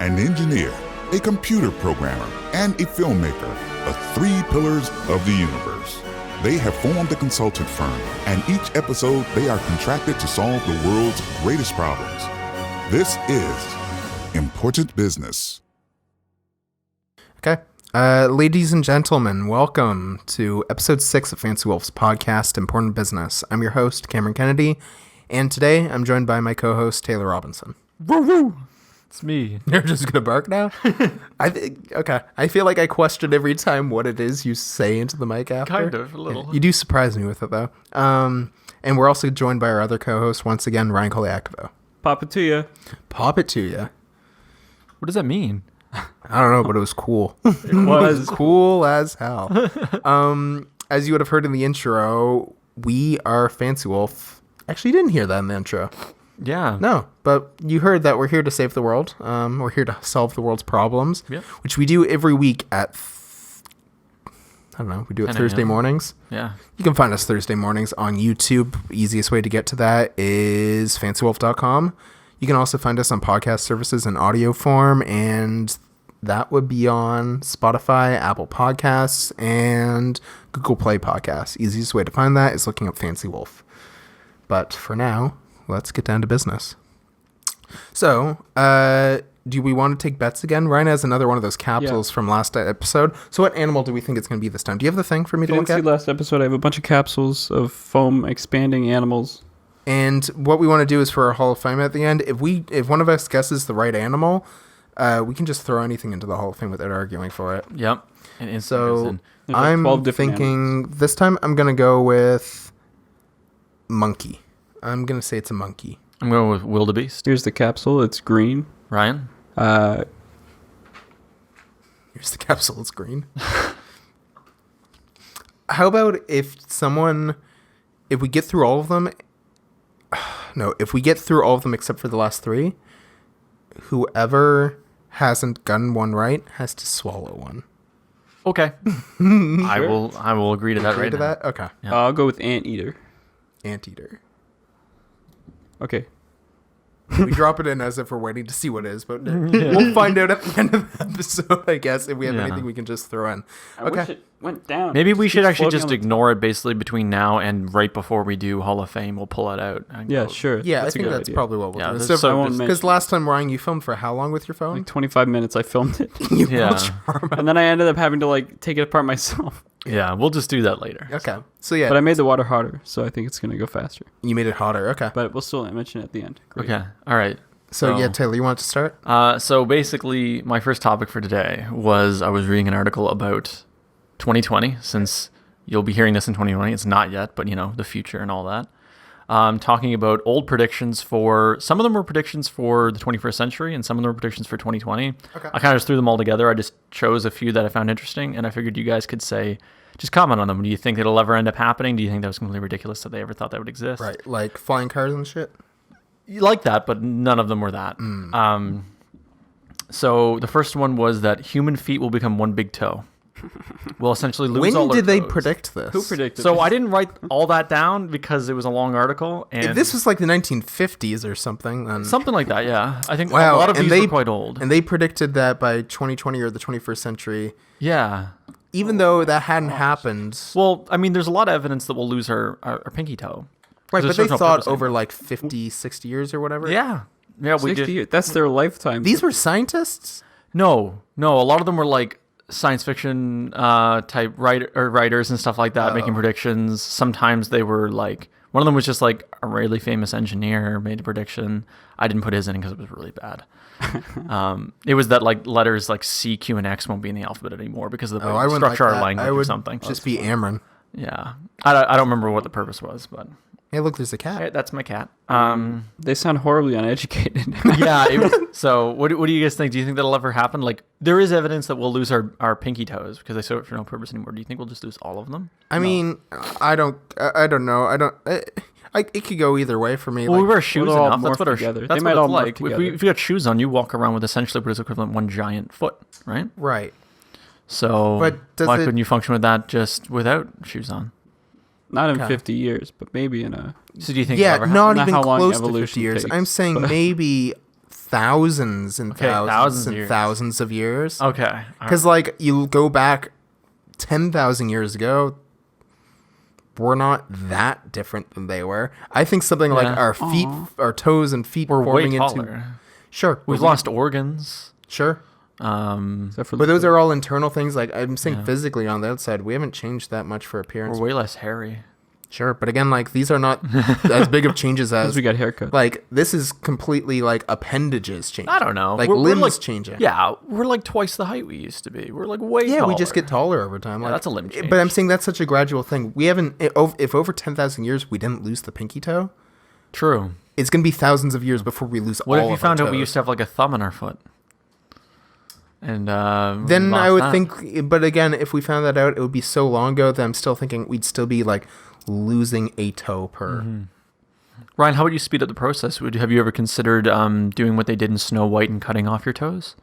an engineer, a computer programmer, and a filmmaker, the three pillars of the universe. They have formed a consultant firm, and each episode they are contracted to solve the world's greatest problems. This is Important Business. Okay. Ladies and gentlemen, welcome to episode 6 of Fancy Wolf's podcast, Important Business. I'm your host, Cameron Kennedy, and today I'm joined by my co-host, Taylor Robinson. Woo woo! It's me. You're just going to bark now? Okay. I feel like I question every time what it is you say into the mic after. Kind of, a little. You do surprise me with it, though. And we're also joined by our other co-host, once again, Ryan Koliakovo. Pop it to you. Pop it to you. What does that mean? I don't know, but it was cool. It was cool as hell. As you would have heard in the intro, we are Fancy Wolf. Actually, you didn't hear that in the intro. Yeah. No, but you heard that we're here to save the world. We're here to solve the world's problems, Yep. which we do every week at, I don't know, we do it 10 Thursday a.m. mornings. Yeah. You can find us Thursday mornings on YouTube. Easiest way to get to that is fancywolf.com. You can also find us on podcast services in audio form, and that would be on Spotify, Apple Podcasts, and Google Play Podcasts. Easiest way to find that is looking up Fancy Wolf. But for now, let's get down to business. So, do we want to take bets again? Ryan has another one of those capsules from last episode. So what animal do we think it's going to be this time? Do you have the thing for me to look Didn't at? see last episode. I have a bunch of capsules of foam expanding animals. And what we want to do is for our Hall of Fame at the end, if one of us guesses the right animal, we can just throw anything into the Hall of Fame without arguing for it. Yep. And So There's like I'm 12 different thinking this time I'm going to go with monkey. I'm going to say it's a monkey. I'm going with wildebeest. Here's the capsule. It's green. Ryan? Here's the capsule. It's green. How about if we get through all of them, if we get through all of them except for the last three, whoever hasn't gotten one right has to swallow one. Okay. I will agree to that Agree right to now. that? Okay. Yeah. I'll go with anteater. Anteater. Okay. We drop it in as if we're waiting to see what it is, but we'll find out at the end of the episode, I guess, if we have anything we can just throw in. I wish it went down. Maybe we should actually just floating on the ignore it basically between now and right before we do Hall of Fame. We'll pull it out. And Yeah, go. sure. Yeah, That's I a think good that's idea. probably what we'll Yeah, do. that's- I won't Because last time, Ryan, you filmed for how long with your phone? Like 25 minutes I filmed it. You Yeah. will charm And then I ended up having to take it apart myself. Yeah, we'll just do that later. Okay. So yeah, But I made the water hotter, so I think it's going to go faster. you made it hotter. Okay. But we'll still mention it at the end. Great. Okay. All right. So yeah, Taylor, you want to start? So basically, my first topic for today was I was reading an article about 2020, since you'll be hearing this in 2020. It's not yet, but the future and all that. Talking about old predictions some of them were predictions for the 21st century, and some of them were predictions for 2020. Okay. I kind of just threw them all together. I just chose a few that I found interesting, and I figured you guys could just comment on them. Do you think it'll ever end up happening? Do you think that was completely ridiculous that they ever thought that would exist? Right, like flying cars and shit. You like that, but none of them were that. So the first one was that human feet will become one big toe. We'll essentially lose all When our did they toes. predict this? Who predicted So this? I didn't write all that down because it was a long article. And If this was like the 1950s or something, then something like that, yeah. I think wow, a lot of and these were quite old. And they predicted that by 2020 or the 21st century, Yeah. even though that hadn't happened. Well, I mean, there's a lot of evidence that we'll lose our pinky toe. Right, There's but they no thought purpose over anymore. like 50, 60 years or whatever. Yeah. Yeah, we 60 did. years. That's their lifetime. These were scientists? No. A lot of them were like science fiction type writers and stuff like that, making predictions. Sometimes they were like, one of them was just like a really famous engineer made a prediction. I didn't put his in because it was really bad. It was that like letters like C, Q, and X won't be in the alphabet anymore because of the I wouldn't structure like of our that. language I would or something. just be Amron. Yeah. I don't remember what the purpose was, but Hey, look, there's a cat. hey, that's my cat. They sound horribly uneducated. Yeah. So what do you guys think? Do you think that'll ever happen? Like, there is evidence that we'll lose our pinky toes because they serve it for no purpose anymore. Do you think we'll just lose all of them? I mean, I don't know. It could go either way for me. Well, we Like, wear shoes they'll all enough. That's morph what our together. that's They might what all it's morph like. together. If you got shoes on, you walk around with essentially British equivalent one giant foot, right? right. So But does why it- couldn't you function with that just without shoes on? Not in Okay. 50 years, but maybe in a... So do you think Yeah, it'll ever not Not even how long close to 50 evolution years. takes, I'm saying but- maybe thousands and Okay, thousands thousands of and years. thousands of years. Okay. Because like you go back 10,000 years ago, we're not that different than they were. I think something like Yeah. our feet, our toes and feet We're way forming taller. into. Sure, We've lost organs. Sure, Except for but those are all internal things. Like I'm saying, Yeah. physically on the outside, we haven't changed that much for appearance. We're way less hairy. Sure, but again, like these are not as big of changes because as we got haircuts. like this is completely like appendages changing. I don't know. Like We're limbs like, changing. Yeah, we're like twice the height we used to be. We're like way Yeah, taller. we just get taller over time. Yeah, Like, that's a limb change. But I'm saying that's such a gradual thing. We haven't. If over 10,000 years we didn't lose the pinky toe, True. it's gonna be thousands of years before we lose What all if you of found our out we toes. used to have like a thumb in our foot? And Then lost I would that. think. But again, if we found that out, it would be so long ago that I'm still thinking we'd still be like losing a toe per. Mm-hmm. Ryan, how would you speed up the process? Have you ever considered doing what they did in Snow White and cutting off your toes?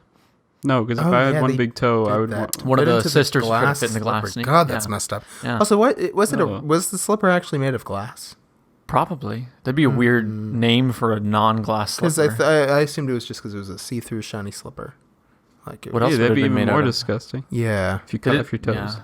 No, because if Oh, I had yeah, one they big toe, I did would that. want. One of Put the into sisters couldn't glass fit in the glass slipper. sneak. God, that's Yeah. messed up. Yeah. Also, what was it? Oh. Was the slipper actually made of glass? Probably. That'd be a weird name for a non-glass Because slipper. I assumed it was just because it was a see-through shiny slipper. Like it What was- else Yeah, would that'd it be be even made more out of? disgusting Yeah. if you cut Did off your toes. Yeah.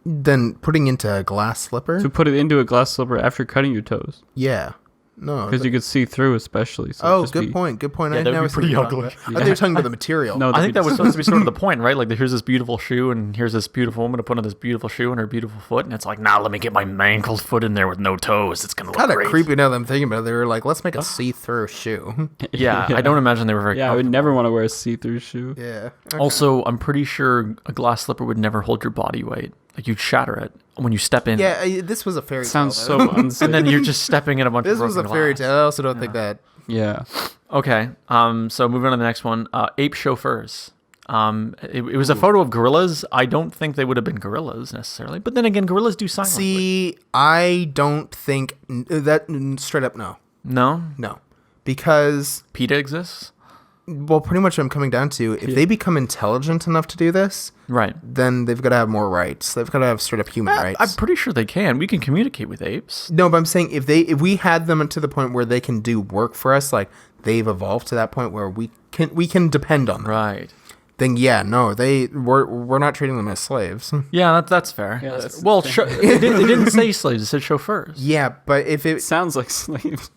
Then putting into a glass slipper. To put it into a glass slipper after cutting your toes, Yeah. No. because you could see through, especially. So Oh, just good be- point. Good point. Yeah, I that would never be seen pretty you talking ugly. about- I thought you were talking about the material. No, I think that was just- supposed to be sort of the point, right? Like, here's this beautiful shoe, and here's this beautiful woman to put on this beautiful shoe and her beautiful foot, and it's like, nah, let me get my mangled foot in there with no toes. It's gonna look Kind of great. creepy now that I'm thinking about it. They were like, let's make a see-through shoe. Yeah, I don't imagine they were very. Yeah, I would comfortable. never want to wear a see-through shoe. Yeah. Okay. Also, I'm pretty sure a glass slipper would never hold your body weight. Like, you'd shatter it when you step in. Yeah, this was a fairy tale. Sounds though. so unsafe. And then you're just stepping in a bunch This of was a broken fairy glass. tale. I also don't think that. Yeah. Okay. So moving on to the next one. Ape chauffeurs. It was a photo of gorillas. I don't think they would have been gorillas necessarily. But then again, gorillas do sign language. See, I don't think that straight up no. No? Because, PETA exists? well, pretty much what I'm coming down to, if they become intelligent enough to do this, Right. then they've got to have more rights. They've got to have straight up human rights. I'm pretty sure they can. We can communicate with apes. No, but I'm saying if we had them to the point where they can do work for us, like they've evolved to that point where we can depend on them. Right. Then yeah, no, we're not treating them as slaves. Yeah, that's fair. Yeah, that's- well, it didn't say slaves. It said chauffeurs. Yeah, but if it Sounds like slaves.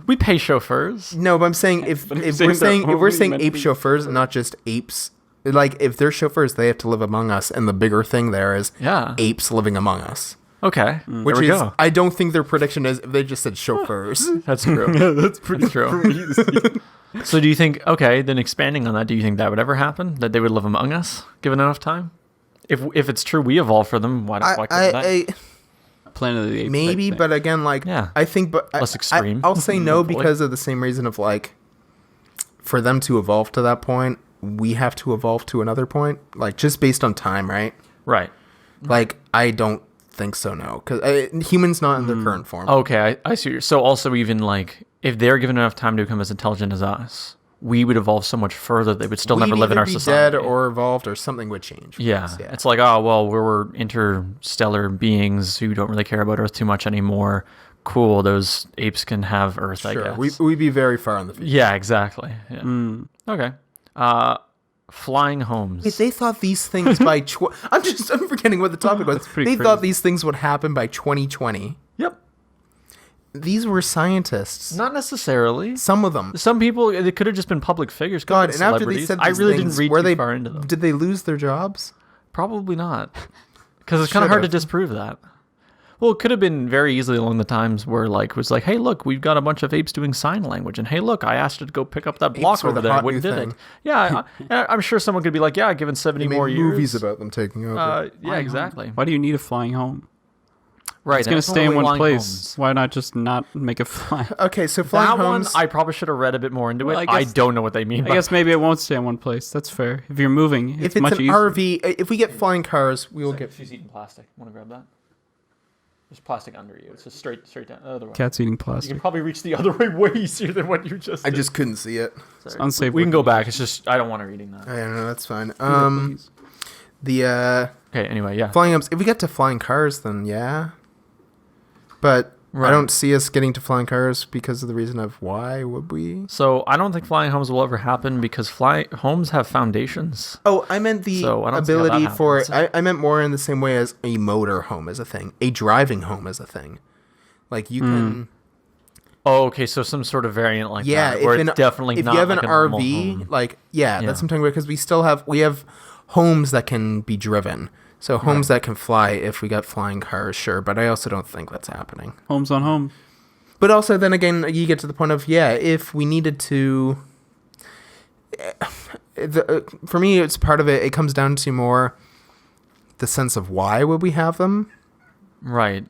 We pay chauffeurs. no, but I'm saying if But if you're we're saying saying that if we're only saying meant ape to be- chauffeurs, not just apes. Like if they're chauffeurs, they have to live among us, and the bigger thing there is Yeah. apes living among us. Okay. Which there we is, go. I don't think their prediction is if they just said chauffeurs. That's true. That's pretty true. So do you think, okay, then expanding on that, do you think that would ever happen? That they would live among us, given enough time? If it's true we evolved for them, why couldn't they? Planet of the Apes. Maybe, type but again, like Yeah. I think, but Less extreme. I'll say no Hopefully. because of the same reason of like, for them to evolve to that point, we have to evolve to another point, like just based on time, right? Right. Like I don't think so, no, because humans not in their current form. Okay, I see. So also even like, if they're given enough time to become as intelligent as us, we would evolve so much further they would still We'd never live in either our be society. dead or evolved, or something would change. for Yeah. us, It's like, oh, well, we're interstellar beings who don't really care about Earth too much anymore. Cool, those apes can have Earth, I sure. guess. We'd be very far in the future. Yeah, exactly. Yeah. Okay. Flying homes. Wait, they thought these things by. I'm forgetting what the topic was. pretty They thought crazy. these things would happen by 2020. Yep. These were scientists. Not necessarily. Some of them. Some people, they could have just been public figures. could have God, been and after they celebrities. said I these really things, didn't read were too they far into them. Did they lose their jobs? Probably not. Because it's kind of hard to Should've. disprove that. Well, it could have been very easily along the times where, like, it was like, hey, look, we've got a bunch of apes doing sign language. And hey, look, I asked it to go pick up that block were over the there. hot And went and new did thing. it. Yeah, I'm sure someone could be like, yeah, given 70 They made more years. movies about them taking over. Yeah, exactly. Why do you need a flying home? Right. It's going to that's stay in only one flying place. homes. Why not just not make a fly? Okay, so flying That homes. one, I probably should have read a bit more into Well, it. I I guess- don't know what they mean. I guess maybe it won't stay in one place. That's fair. If you're moving, if it's much an easier. RV, if we get flying cars, we will get. She's eating plastic. Want to grab that? There's plastic under you. It's just straight down. The other way. Cat's eating You plastic. can probably reach the other way way easier than what you just I did. just couldn't see it. Sorry. unsafe We can go looking. back. It's just, I don't want her eating that. I don't know. That's fine. Please. The Okay, anyway, yeah. flying homes. If we get to flying cars, then yeah. But Right. I don't see us getting to flying cars because of the reason of why would we? So I don't think flying homes will ever happen because homes have foundations. Oh, I meant the So I don't see how that ability for. happens. I meant more in the same way as a motor home is a thing, a driving home is a thing. Like you can. Oh, okay. So some sort of variant like Yeah, that, where it's definitely if not you have like an a normal RV, home. like that's what I'm talking about because we have homes that can be driven. So homes that can fly if we got flying cars, sure. But I also don't think that's happening. Homes on home. But also, then again, you get to the point of if we needed to. For me, it's part of it. It comes down to more the sense of why would we have them. Right.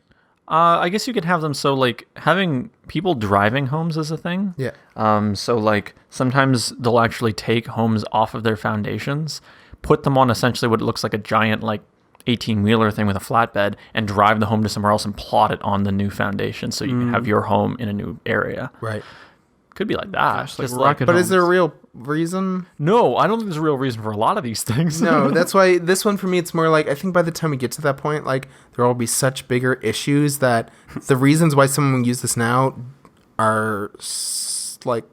I guess you could have them so like having people driving homes is a thing. Yeah. So like sometimes they'll actually take homes off of their foundations, put them on essentially what looks like a giant like 18-wheeler thing with a flatbed and drive the home to somewhere else and plot it on the new foundation so you can have your home in a new area. Right. Could be like that. Gosh, like Just rocket But is there a homes. real reason? No, I don't think there's a real reason for a lot of these things. No, that's why this one for me, it's more like I think by the time we get to that point, like there will be such bigger issues that the reasons why someone would use this now are like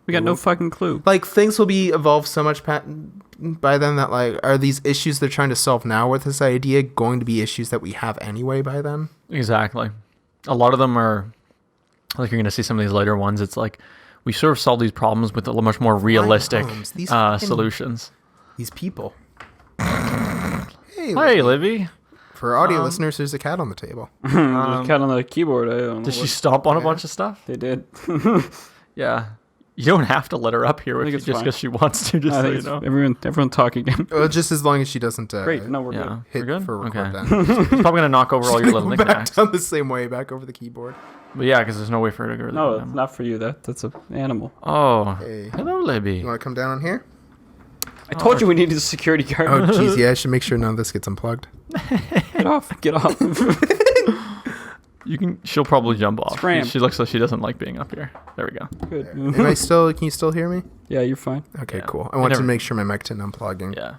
We got no fucking clue. like things will be evolved so much by then that like are these issues they're trying to solve now with this idea going to be issues that we have anyway by then? Exactly. A lot of them are, like you're going to see some of these later ones, it's like we sort of solve these problems with a much more realistic homes, these fucking- solutions. These people. Hey, Libby. For audio listeners, there's a cat on the table. There's a cat on the keyboard. I don't know. Did she what stomp on a bunch of stuff? they did. Yeah. You don't have to let her up here think just it's fine. because she wants to, just I so think you it's know. everyone talk again. Well, just as long as she doesn't Great. No, we're Yeah. hit We're good? for record Okay. then. He's probably going to knock over all your little Back knickknacks. down the same way, back over the keyboard. But yeah, because there's no way for her to go to good. No, the it's not for you. That's an animal. Oh. Hey. Hello, Libby. You want to come down on here? I told you we needed a security guard. Oh, jeez, yeah, I should make sure none of this gets unplugged. Get off. Get off. She'll probably jump off. Scram. She looks like she doesn't like being up here. There we go. Good. Can you still hear me? Yeah, you're fine. Okay, Yeah. cool. I You wanted to never- make sure my mic didn't unplug. Yeah.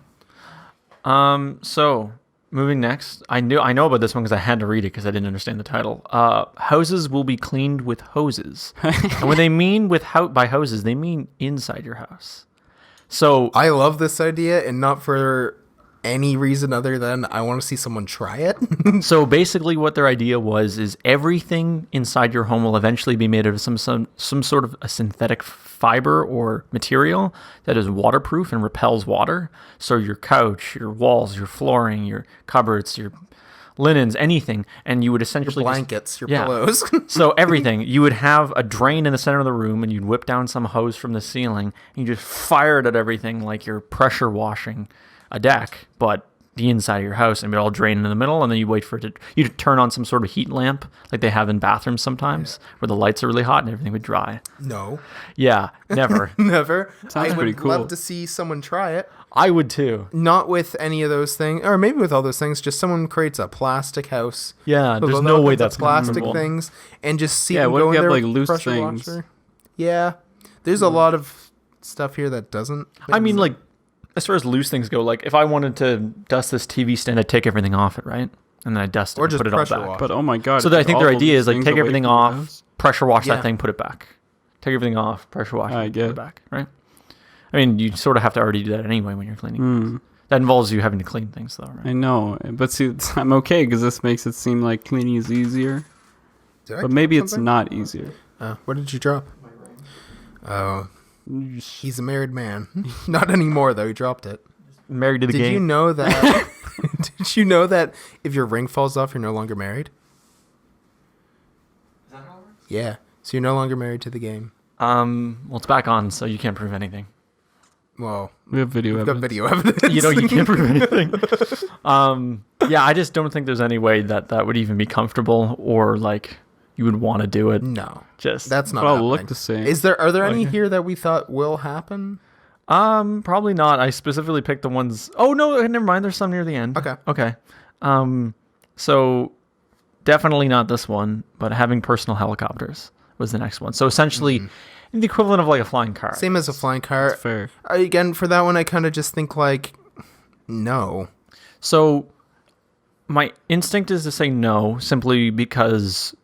So moving next, I know about this one because I had to read it because I didn't understand the title. Houses will be cleaned with hoses, and when they mean by hoses, they mean inside your house. So I love this idea, and not for any reason other than I want to see someone try it. So basically, what their idea was is everything inside your home will eventually be made of some sort of a synthetic fiber or material that is waterproof and repels water. So your couch, your walls, your flooring, your cupboards, your linens, anything, and you would essentially just- Blankets, your Yeah. pillows. So everything, you would have a drain in the center of the room, and you'd whip down some hose from the ceiling, and you just fire it at everything like you're pressure washing a deck, but the inside of your house, and it would all drain in the middle, and then you wait for it to, you'd turn on some sort of heat lamp like they have in bathrooms sometimes, where the lights are really hot and everything would dry. No, Yeah, never. never. Sounds I pretty would cool. love to see someone try it. I would too. Not with any of those things, or maybe with all those things. Just someone creates a plastic house. Yeah, with there's all no way kinds of that's plastic comfortable. things, and just see Yeah, them what go if in you have, there like, with loose pressure things? washer. Yeah, there's a lot of stuff here that doesn't. I mean, like, as far as loose things go, like, if I wanted to dust this TV stand, I'd take everything off it, right? And then I'd dust it Or and just put it all pressure back. wash. But oh my god. So it's I think all their of idea these is like things take away everything from the off, house. pressure wash Yeah. that thing, put it back. Take everything off, pressure wash I it, get put it. it back, right? I mean, you sort of have to already do that anyway when you're cleaning. Hmm. That involves you having to clean things, though, right? I know, but see, I'm okay because this makes it seem like cleaning is easier. Did I But maybe drop it's something? not easier. What did you drop? Oh, he's a married man. Not anymore though. He dropped it. Married to the Did you game. know that? Did you know that if your ring falls off, you're no longer married? Is that how it works? Yeah. So you're no longer married to the game. Well, it's back on, so you can't prove anything. Well, We have video we've got evidence. video evidence. You know, you can't prove anything. Yeah, I just don't think there's any way that would even be comfortable or like you would want to do it. No, Just that's not. But I'll happening. look the same. Are there any Like- here that we thought will happen? Probably not. I specifically picked the ones. Oh no, never mind. There's some near the end. Okay. So definitely not this one, but having personal helicopters was the next one. So essentially, the equivalent of like a flying car. Same as a flying car. That's fair. Again, for that one, I kind of just think like, no. So my instinct is to say no, simply because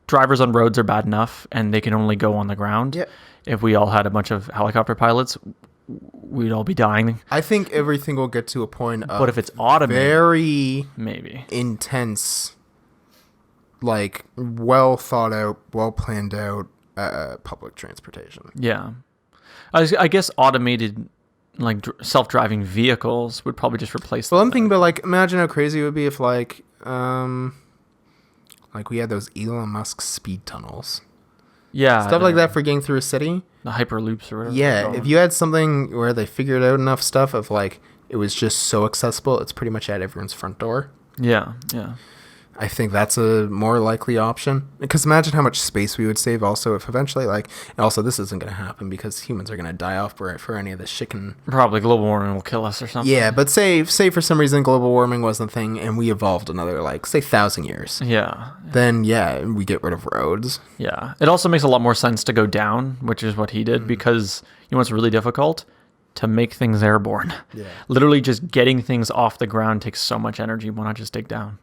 drivers on roads are bad enough, and they can only go on the ground. Yeah. If we all had a bunch of helicopter pilots, we'd all be dying. I think everything will get to a point of But if it's automated, very maybe intense, like well thought out, well planned out public transportation. Yeah. I guess automated, like self-driving vehicles would probably just replace. Well, I'm thinking about like, imagine how crazy it would be if like we had those Elon Musk speed tunnels, stuff like that for getting through a city. The hyperloops or whatever. Yeah, if you had something where they figured out enough stuff of like it was just so accessible, it's pretty much at everyone's front door. Yeah. I think that's a more likely option, because imagine how much space we would save also if eventually, like, and also this isn't going to happen because humans are going to die off for any of this chicken. Probably global warming will kill us or something. Yeah, but say for some reason global warming wasn't a thing and we evolved another, like, say 1,000 years. Yeah. Then, yeah, we get rid of roads. Yeah. It also makes a lot more sense to go down, which is what he did, because you know what's really difficult? To make things airborne. Yeah. Literally just getting things off the ground takes so much energy. Why not just dig down?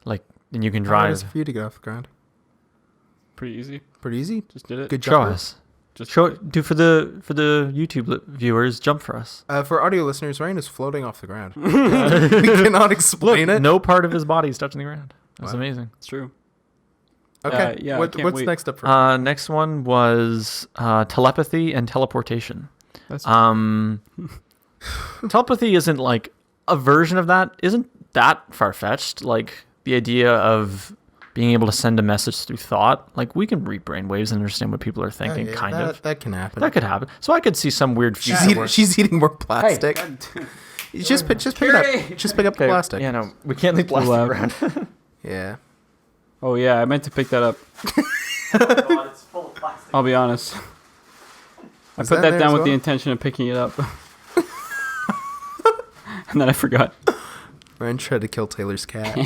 Like, then you can How hard is drive. it for you to get off the ground? Pretty easy. Pretty easy. Just did it. Good Show job. us. Do for the YouTube viewers. Jump for us. For audio listeners, Ryan is floating off the ground. We cannot explain it. No part of his body is touching the ground. That's Wow. amazing. It's true. Okay. Yeah, I What's can't wait. next up for Next one was telepathy and teleportation. That's Telepathy isn't like a version of that. Isn't that far-fetched? Like the idea of being able to send a message through thought. Like we can read brainwaves and understand what people are thinking, kind of. That can happen. That could happen. So I could see some weird future where- She's eating more plastic. Just pick it up. Just pick up the Okay, plastic. Yeah, no, we can't leave plastic loud. around. Yeah. Oh yeah, I meant to pick that up. I'll be honest. I Was put that that there down as with the well? intention of picking it up. And then I forgot. Ryan tried to kill Taylor's cat.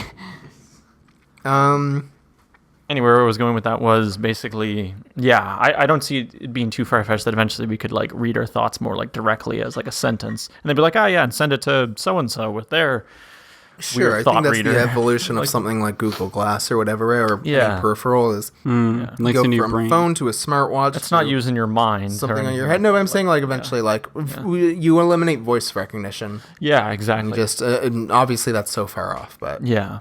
Anyway, where I was going with that was basically, yeah, I don't see it being too far-fetched that eventually we could like read our thoughts more like directly as like a sentence. And they'd be like, oh yeah, and send it to so-and-so with their Sure, I weird thought think that's reader. the evolution of Like- something like Google Glass or whatever, or Yeah. any peripheral is Links go into your from brain. phone to a smartwatch. It's not to using your mind. something or on your anything head. No, like I'm saying like eventually, like you eliminate voice recognition. Yeah, exactly. And just and obviously that's so far off, but Yeah.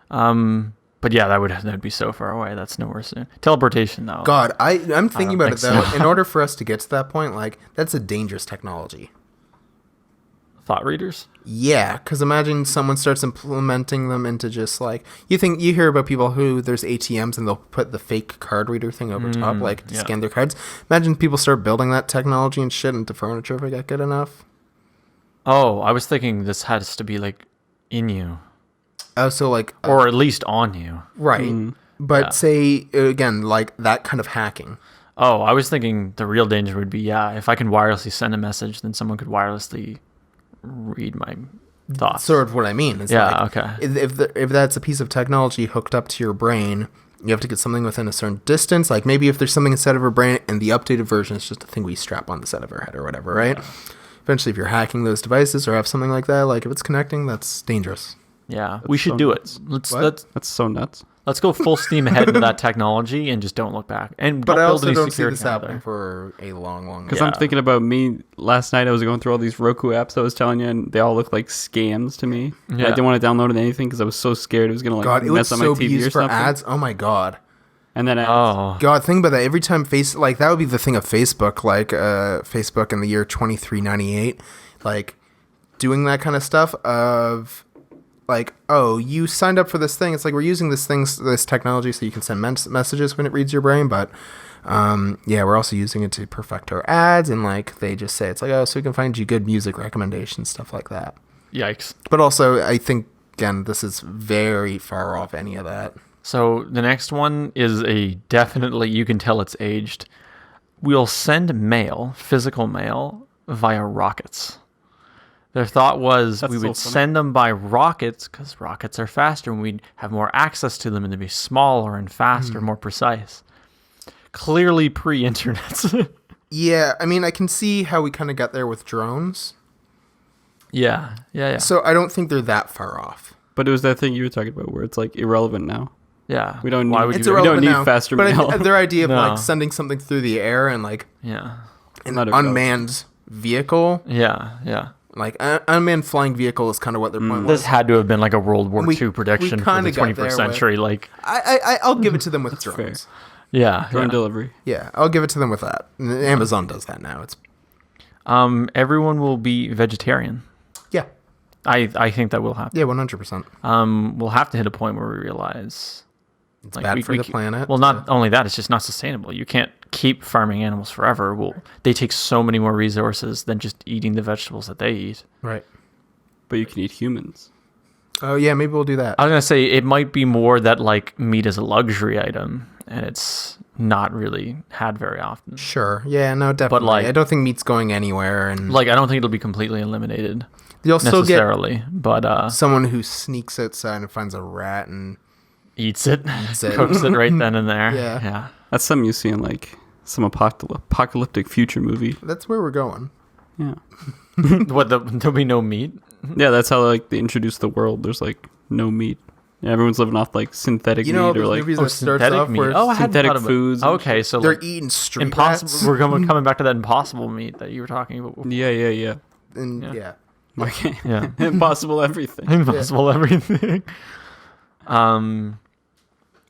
But yeah, that would be so far away. That's nowhere soon. Teleportation, though. God, I'm thinking don't about it think though. so. In order for us to get to that point, like that's a dangerous technology. Thought readers? Yeah, because imagine someone starts implementing them into just like you hear about people who there's ATMs and they'll put the fake card reader thing over top, like to yeah. scan their cards. Imagine people start building that technology and shit into furniture if it got good enough. Oh, I was thinking this has to be like in you, Oh, so like or at least on you. right, but Yeah. say again like that kind of hacking. Oh, I was thinking the real danger would be, yeah, if I can wirelessly send a message, then someone could wirelessly read my thoughts. Sort of what I mean. It's Yeah, like, okay. If that's a piece of technology hooked up to your brain, you have to get something within a certain distance. Like maybe if there's something inside of our brain and the updated version is just a thing we strap on the side of our head or whatever, right? Eventually, if you're hacking those devices or have something like that, like if it's connecting, that's dangerous. Yeah, we should so do nuts. it. Let's What? That's so nuts. let's go full steam ahead into that technology and just don't look back. And But don't I build also any don't see security this happening either. for a long, long Because time. Yeah. I'm thinking about me last night. I was going through all these Roku apps I was telling you, and they all look like scams to me. Yeah. I didn't want to download anything because I was so scared it was gonna like God, it would mess up my so be TV or used for something. ads. Oh my God. And then ads. Oh, God, think about that. Every time like that would be the thing of Facebook, like Facebook in the year 2398, like doing that kind of stuff of like, oh, you signed up for this thing. It's like we're using this technology so you can send messages when it reads your brain, but yeah, we're also using it to perfect our ads, and like they just say it's like, oh, so we can find you good music recommendations, stuff like that. yikes. But also, I think again, this is very far off any of that. So the next one is a definitely, you can tell it's aged. We'll send mail, physical mail, via rockets. Their thought was That's we so would funny. send them by rockets because rockets are faster and we'd have more access to them and they'd be smaller and faster, more precise. Clearly pre-internet. Yeah, I mean, I can see how we kind of got there with drones. Yeah. So I don't think they're that far off. But it was that thing you were talking about where it's like irrelevant now. Yeah. We don't Why need- would It's you? We don't irrelevant need now. faster but mail. their idea of No. like sending something through the air and like Yeah. an Not irrelevant. unmanned vehicle, Yeah. like an unmanned flying vehicle is kind of what their point This was. had to have been like a World War We- II prediction we for the kinda got there 21st century. Like, I'll give it to them with fair. drones. yeah. Drone yeah. delivery. Yeah, I'll give it to them with that. And Amazon does that now. It's Everyone will be vegetarian. yeah, I think that will happen. yeah, 100%. We'll have to hit a point where we realize It's bad for the planet. Well, not only that, it's just not sustainable. You can't keep farming animals forever. They take so many more resources than just eating the vegetables that they eat. Right. But you can eat humans. Oh yeah, maybe we'll do that. I was gonna say it might be more that like meat is a luxury item and it's not really had very often. Sure. Yeah. No. Definitely. like- I don't think meat's going anywhere, and Like I don't think it'll be completely eliminated you'll still get necessarily, but someone who sneaks outside and finds a rat and eats it, it. cooks it right then and there. Yeah. Yeah. That's something you see in like some apocalyptic future movie. that's where we're going. Yeah. There'll be no meat. Yeah, that's how like they introduce the world. There's like no meat. Yeah, everyone's living off like synthetic You know, meat or those like movies that starts off meat. where Oh, I hadn't synthetic thought about foods and Okay, so they're like eating street impossible. rats. We're coming back to that impossible meat that you were talking about before. yeah. And Yeah. yeah. Okay. Yeah. Impossible everything. Impossible everything.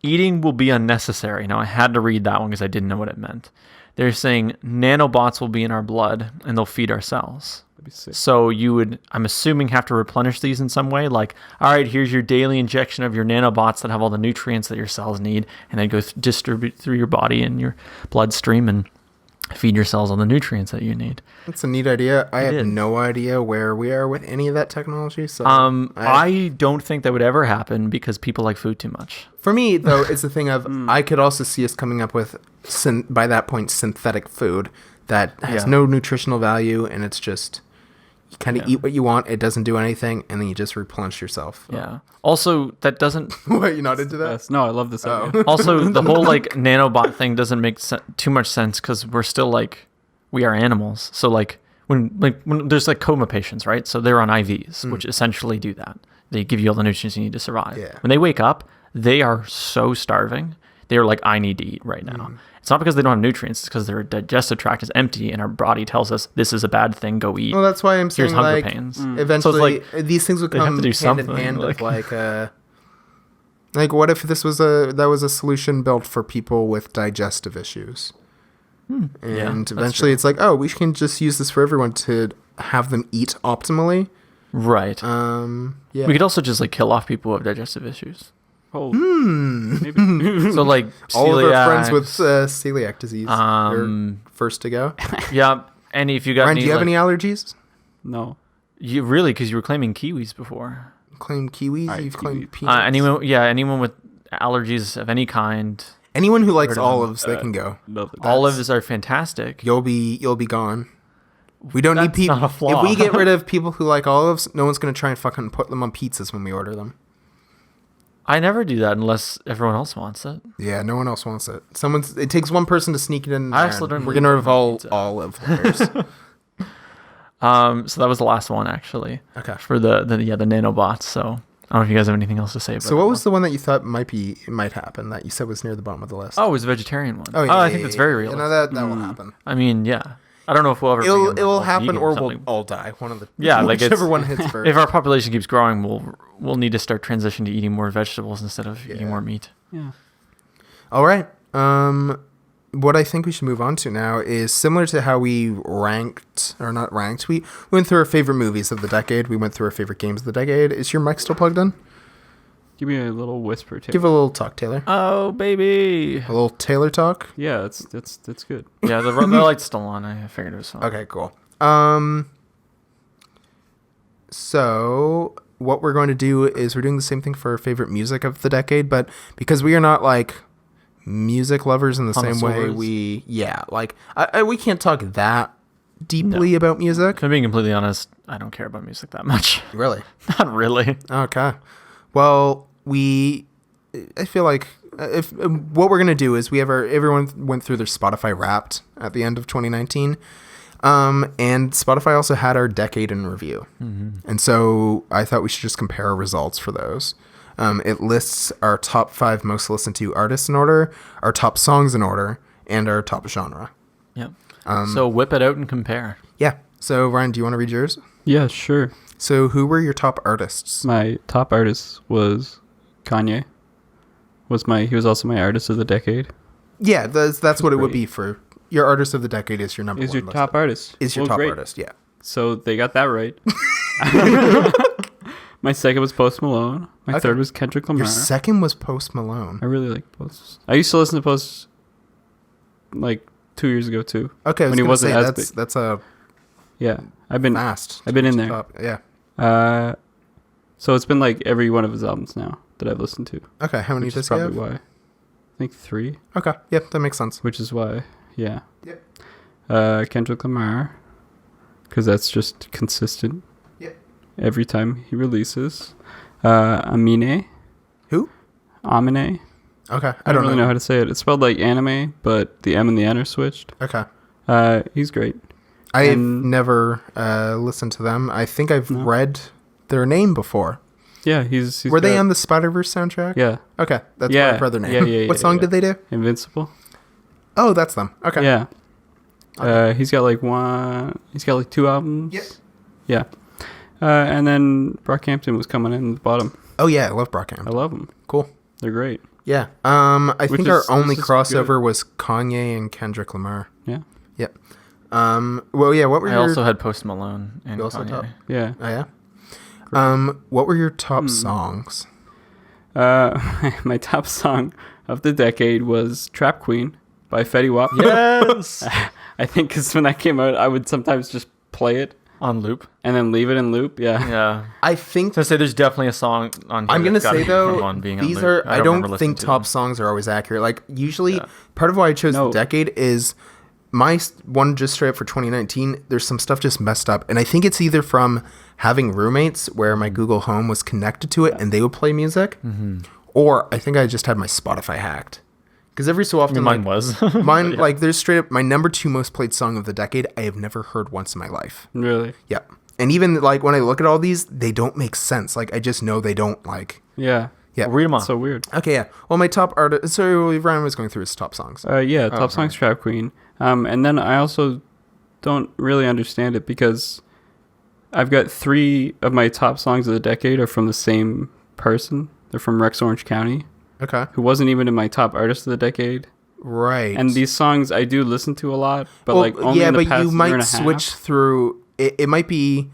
Eating will be unnecessary. Now I had to read that one because I didn't know what it meant. They're saying nanobots will be in our blood and they'll feed our cells. That'd be sick. So you would, I'm assuming, have to replenish these in some way. Like, all right, here's your daily injection of your nanobots that have all the nutrients that your cells need, and then go distribute through your body and your bloodstream and feed your cells all the nutrients that you need. That's a neat idea. I have is. no idea where we are with any of that technology. So I don't think that would ever happen because people like food too much. for me though, it's the thing of I could also see us coming up with by that point synthetic food that has Yeah. no nutritional value, and it's just you kind of Yeah. eat what you want. It doesn't do anything, and then you just replenish yourself. Yeah. Also, that doesn't. What, you not into that? Yes. No, I love this idea. Also, the whole like nanobot thing doesn't make too much sense because we're still like we are animals. So like when there's like coma patients, right? So they're on IVs, which essentially do that. They give you all the nutrients you need to survive. Yeah. When they wake up, they are so starving. They are like, I need to eat right now. It's not because they don't have nutrients. It's because their digestive tract is empty, and our body tells us this is a bad thing. Go eat. Well, that's why I'm Here's saying hunger like pains. eventually So it's these things would they have come to do hand in something, hand like- of like what if this was a solution built for people with digestive issues, and that's eventually it's like, oh, we can just use this for everyone to have them eat optimally. Right. Yeah. We could also just like kill off people who have digestive issues. Oh, maybe. So like All of our friends celiac, with celiac disease are first to go. yeah. And if you got Ryan, any, do you have like- any allergies? No. You really, because you were claiming kiwis before. Claim kiwis? Alright, You've claimed kiwis. peanuts? Anyone with allergies of any kind. Anyone who likes Heard of them. olives, they can go. Love it. Olives are fantastic. You'll be gone. We don't need That's people. not a flaw. If we get rid of people who like olives, no one's gonna try and fucking put them on pizzas when we order them. I never do that unless everyone else wants it. Yeah, no one else wants it. It takes one person to sneak it in. I there, also and don't we're really gonna want revolve pizza. olive layers. So that was the last one actually. Okay. For the nanobots. So I don't know if you guys have anything else to say about So what was the one that you thought might happen that you said was near the bottom of the list? Oh, it was a vegetarian one. yeah, I yeah, think yeah, that's very yeah. real. You know that will happen. I mean, yeah. I don't know if we'll ever. become, It will like, happen, vegan or something. we'll all die. One of the Yeah, like it's- whichever one hits first. If our population keeps growing, we'll need to start transitioning to eating more vegetables instead of eating more meat. Yeah. All right. What I think we should move on to now is similar to how we ranked, or not ranked. We went through our favorite movies of the decade. We went through our favorite games of the decade. Is your mic still plugged in? Give me a little whisper, Taylor. Give a little talk, Taylor. Oh baby. A little Taylor talk. Yeah, that's good. Yeah, the light's still on. I figured it was fine. Okay, cool. So what we're going to do is we're doing the same thing for our favorite music of the decade, but because we are not like music lovers in the same way, Connoisseurs. we can't talk that deeply about music. If I'm being completely honest, I don't care about music that much. Really? Not really. Okay. Well, I feel like if what we're gonna do is everyone went through their Spotify Wrapped at the end of 2019, and Spotify also had our decade in review, and so I thought we should just compare our results for those. It lists our top 5 most listened to artists in order, our top songs in order, and our top genre. Yep. So whip it out and compare. Yeah. So Ryan, do you want to read yours? Yeah, sure. So who were your top artists? My top artist was Kanye. He was also my artist of the decade. Yeah, that's what it would be for your artist of the decade is your number Is one. your top artist. Is your Well, top great. artist, yeah. So they got that right. My second was Post Malone. My third was Kendrick Lamar. Your second was Post Malone. I really like Post. I used to listen to Post like 2 years ago too. Okay, I was when he gonna wasn't say as that's big. that's a Yeah, I've been fast. I've been in there. top. Yeah. So it's been like every one of his albums now that I've listened to. Okay, how many Which does is he probably have? why. I think 3. Okay, yep, that makes sense. Which is why, yeah. Yep. Kendrick Lamar, because that's just consistent. Yep. Every time he releases. Amine. Who? Amine. Okay, I don't really know how to say it. It's spelled like anime, but the M and the N are switched. Okay. He's great. I've And- never listened to them. I think I've read their name before. Yeah, he's Were they on the Spider-Verse soundtrack? Yeah, Okay, that's Yeah. where I've read their name. Yeah, What song did they do? Invincible. Oh, that's them. Okay. Yeah. Okay. He's got like 2 albums. Yep. Yeah. And then Brockhampton was coming in at the bottom. Oh yeah, I love Brockham. I love them. Cool. They're great. Yeah. I Which think our is- only this is crossover good. was Kanye and Kendrick Lamar. Yeah. Yep. Well, yeah. What were I your? also had Post Malone and You also Kanye. top? Yeah. Oh yeah. What were your top songs? My top song of the decade was Trap Queen by Fetty Wap. Yes. I think because when that came out, I would sometimes just play it On loop. and then leave it in loop. Yeah. Yeah. I think So I say there's definitely a song on here I'm gonna that's gotta say be though, from on being on these loop. are. I remember don't listening think to top them. songs are always accurate. Like usually, Yeah. part of why I chose No. the decade is my one just straight up for 2019. There's some stuff just messed up, and I think it's either from having roommates where my Google Home was connected to it and they would play music, or I think I just had my Spotify hacked. Because every so often, Mine like, was. mine like there's straight up my number 2 most played song of the decade. I have never heard once in my life. Really? Yep. And even like when I look at all these, they don't make sense. Like I just know they don't like. Yeah. Yeah. Read them on. So weird. Okay, yeah. Well, my top artist. So Ryan was going through his top songs. Yeah, top song's Trap Queen. And then I also don't really understand it because I've got 3 of my top songs of the decade are from the same person. They're from Rex Orange County, Okay. who wasn't even in my top artist of the decade. Right. And these songs I do listen to a lot, but well, like only yeah, in the but past you year might and a half. switch through. It might be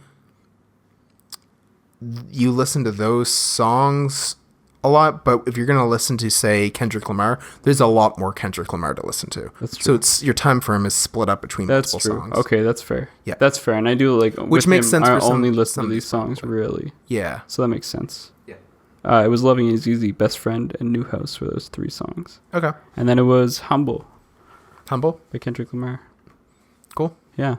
you listen to those songs a lot, but if you're gonna listen to say Kendrick Lamar, there's a lot more Kendrick Lamar to listen to. That's So true. it's your time frame is split up between That's multiple true. songs. Okay, that's fair. Yeah. That's fair. And I do like Which with makes him, sense I for some- only listen some to these songs probably. really. Yeah. So that makes sense. Yeah. It was Loving Is Easy, Best Friend, and New House for those 3 songs. Okay. And then it was Humble Humble. by Kendrick Lamar. Cool. Yeah.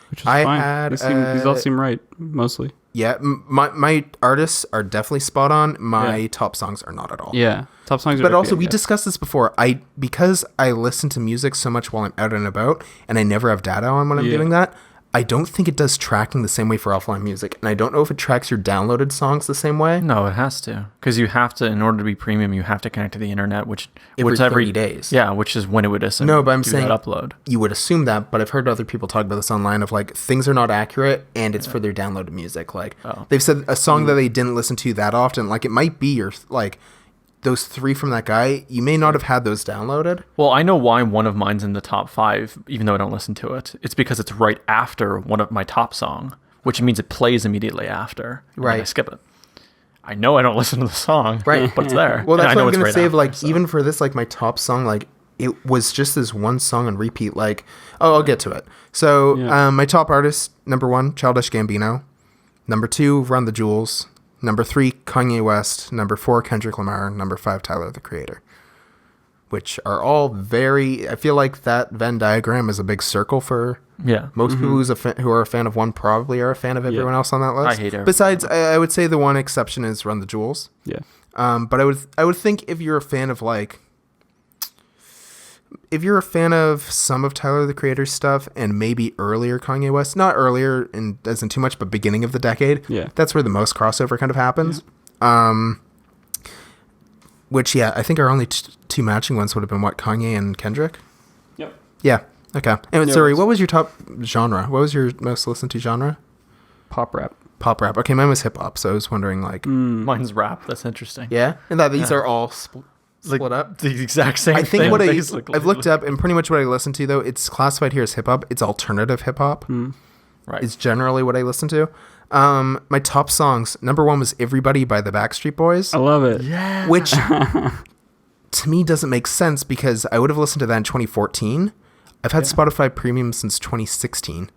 Which was I fine. had, These all seem right, mostly. Yeah. My artists are definitely spot on. My Yeah. top songs are not at all. Yeah. Top songs are But okay, also, we yeah. discussed this before. Because I listen to music so much while I'm out and about, and I never have data on when I'm Yeah. doing that. I don't think it does tracking the same way for offline music, and I don't know if it tracks your downloaded songs the same way. No, it has to, because you have to. In order to be premium, you have to connect to the internet, which Every 30 days. Yeah, which is when it would assume. No, but I'm do saying that upload. you would assume that, but I've heard other people talk about this online of like things are not accurate, and it's for their downloaded music. Like they've said a song that they didn't listen to that often. Like it might be your like those 3 from that guy. You may not have had those downloaded. Well, I know why one of mine's in the top 5, even though I don't listen to it. It's because it's right after one of my top song, which means it plays immediately after. And then I Right. skip it. I know I don't listen to the song, Right. but it's there. Well, And that's I what know I'm it's gonna right say. after, Like so. even for this, like my top song, like it was just this one song on repeat. Like I'll get to it. So Yeah. my top artist, number 1, Childish Gambino. Number 2, Run the Jewels. Number 3, Kanye West. Number 4, Kendrick Lamar. Number 5, Tyler the Creator. Which are all very. I feel like that Venn diagram is a big circle for Yeah. most people who are a fan of one probably are a fan of everyone else on that list. I hate everyone. Besides, I would say the one exception is Run the Jewels. Yeah. But I would think if you're a fan of like, if you're a fan of some of Tyler the Creator's stuff and maybe earlier Kanye West, not earlier and doesn't too much, but beginning of the decade, Yeah. that's where the most crossover kind of happens. Which, yeah, I think our only two matching ones would have been what, Kanye and Kendrick? Yep. Yeah. Okay. And Yeah, sorry, it was- what was your top genre? What was your most listened to genre? Pop rap. Pop rap. Okay, mine was hip hop, so I was wondering, like, Mine's rap. That's interesting. yeah, and that these Yeah. are all split up. The exact same I think thing, what basically. I've looked up, and pretty much what I listen to though, it's classified here as hip hop. It's alternative hip hop. Right. Is generally what I listen to. My top songs. Number one was "Everybody" by the Backstreet Boys, I love it. yeah. which to me doesn't make sense because I would have listened to that in 2014. I've had Spotify Premium since 2016.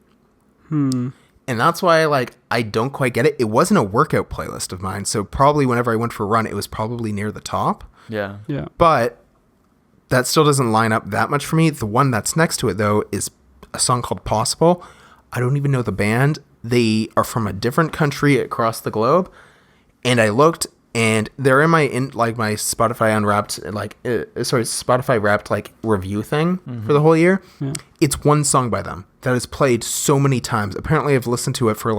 And that's why I don't quite get it. It wasn't a workout playlist of mine, so probably whenever I went for a run, it was probably near the top. Yeah. Yeah. But that still doesn't line up that much for me. The one that's next to it, though, is a song called Possible. I don't even know the band. They are from a different country across the globe. And I looked, and they're in my Spotify Unwrapped, Spotify Wrapped review thing for the whole year. Yeah. It's one song by them that is played so many times. Apparently, I've listened to it for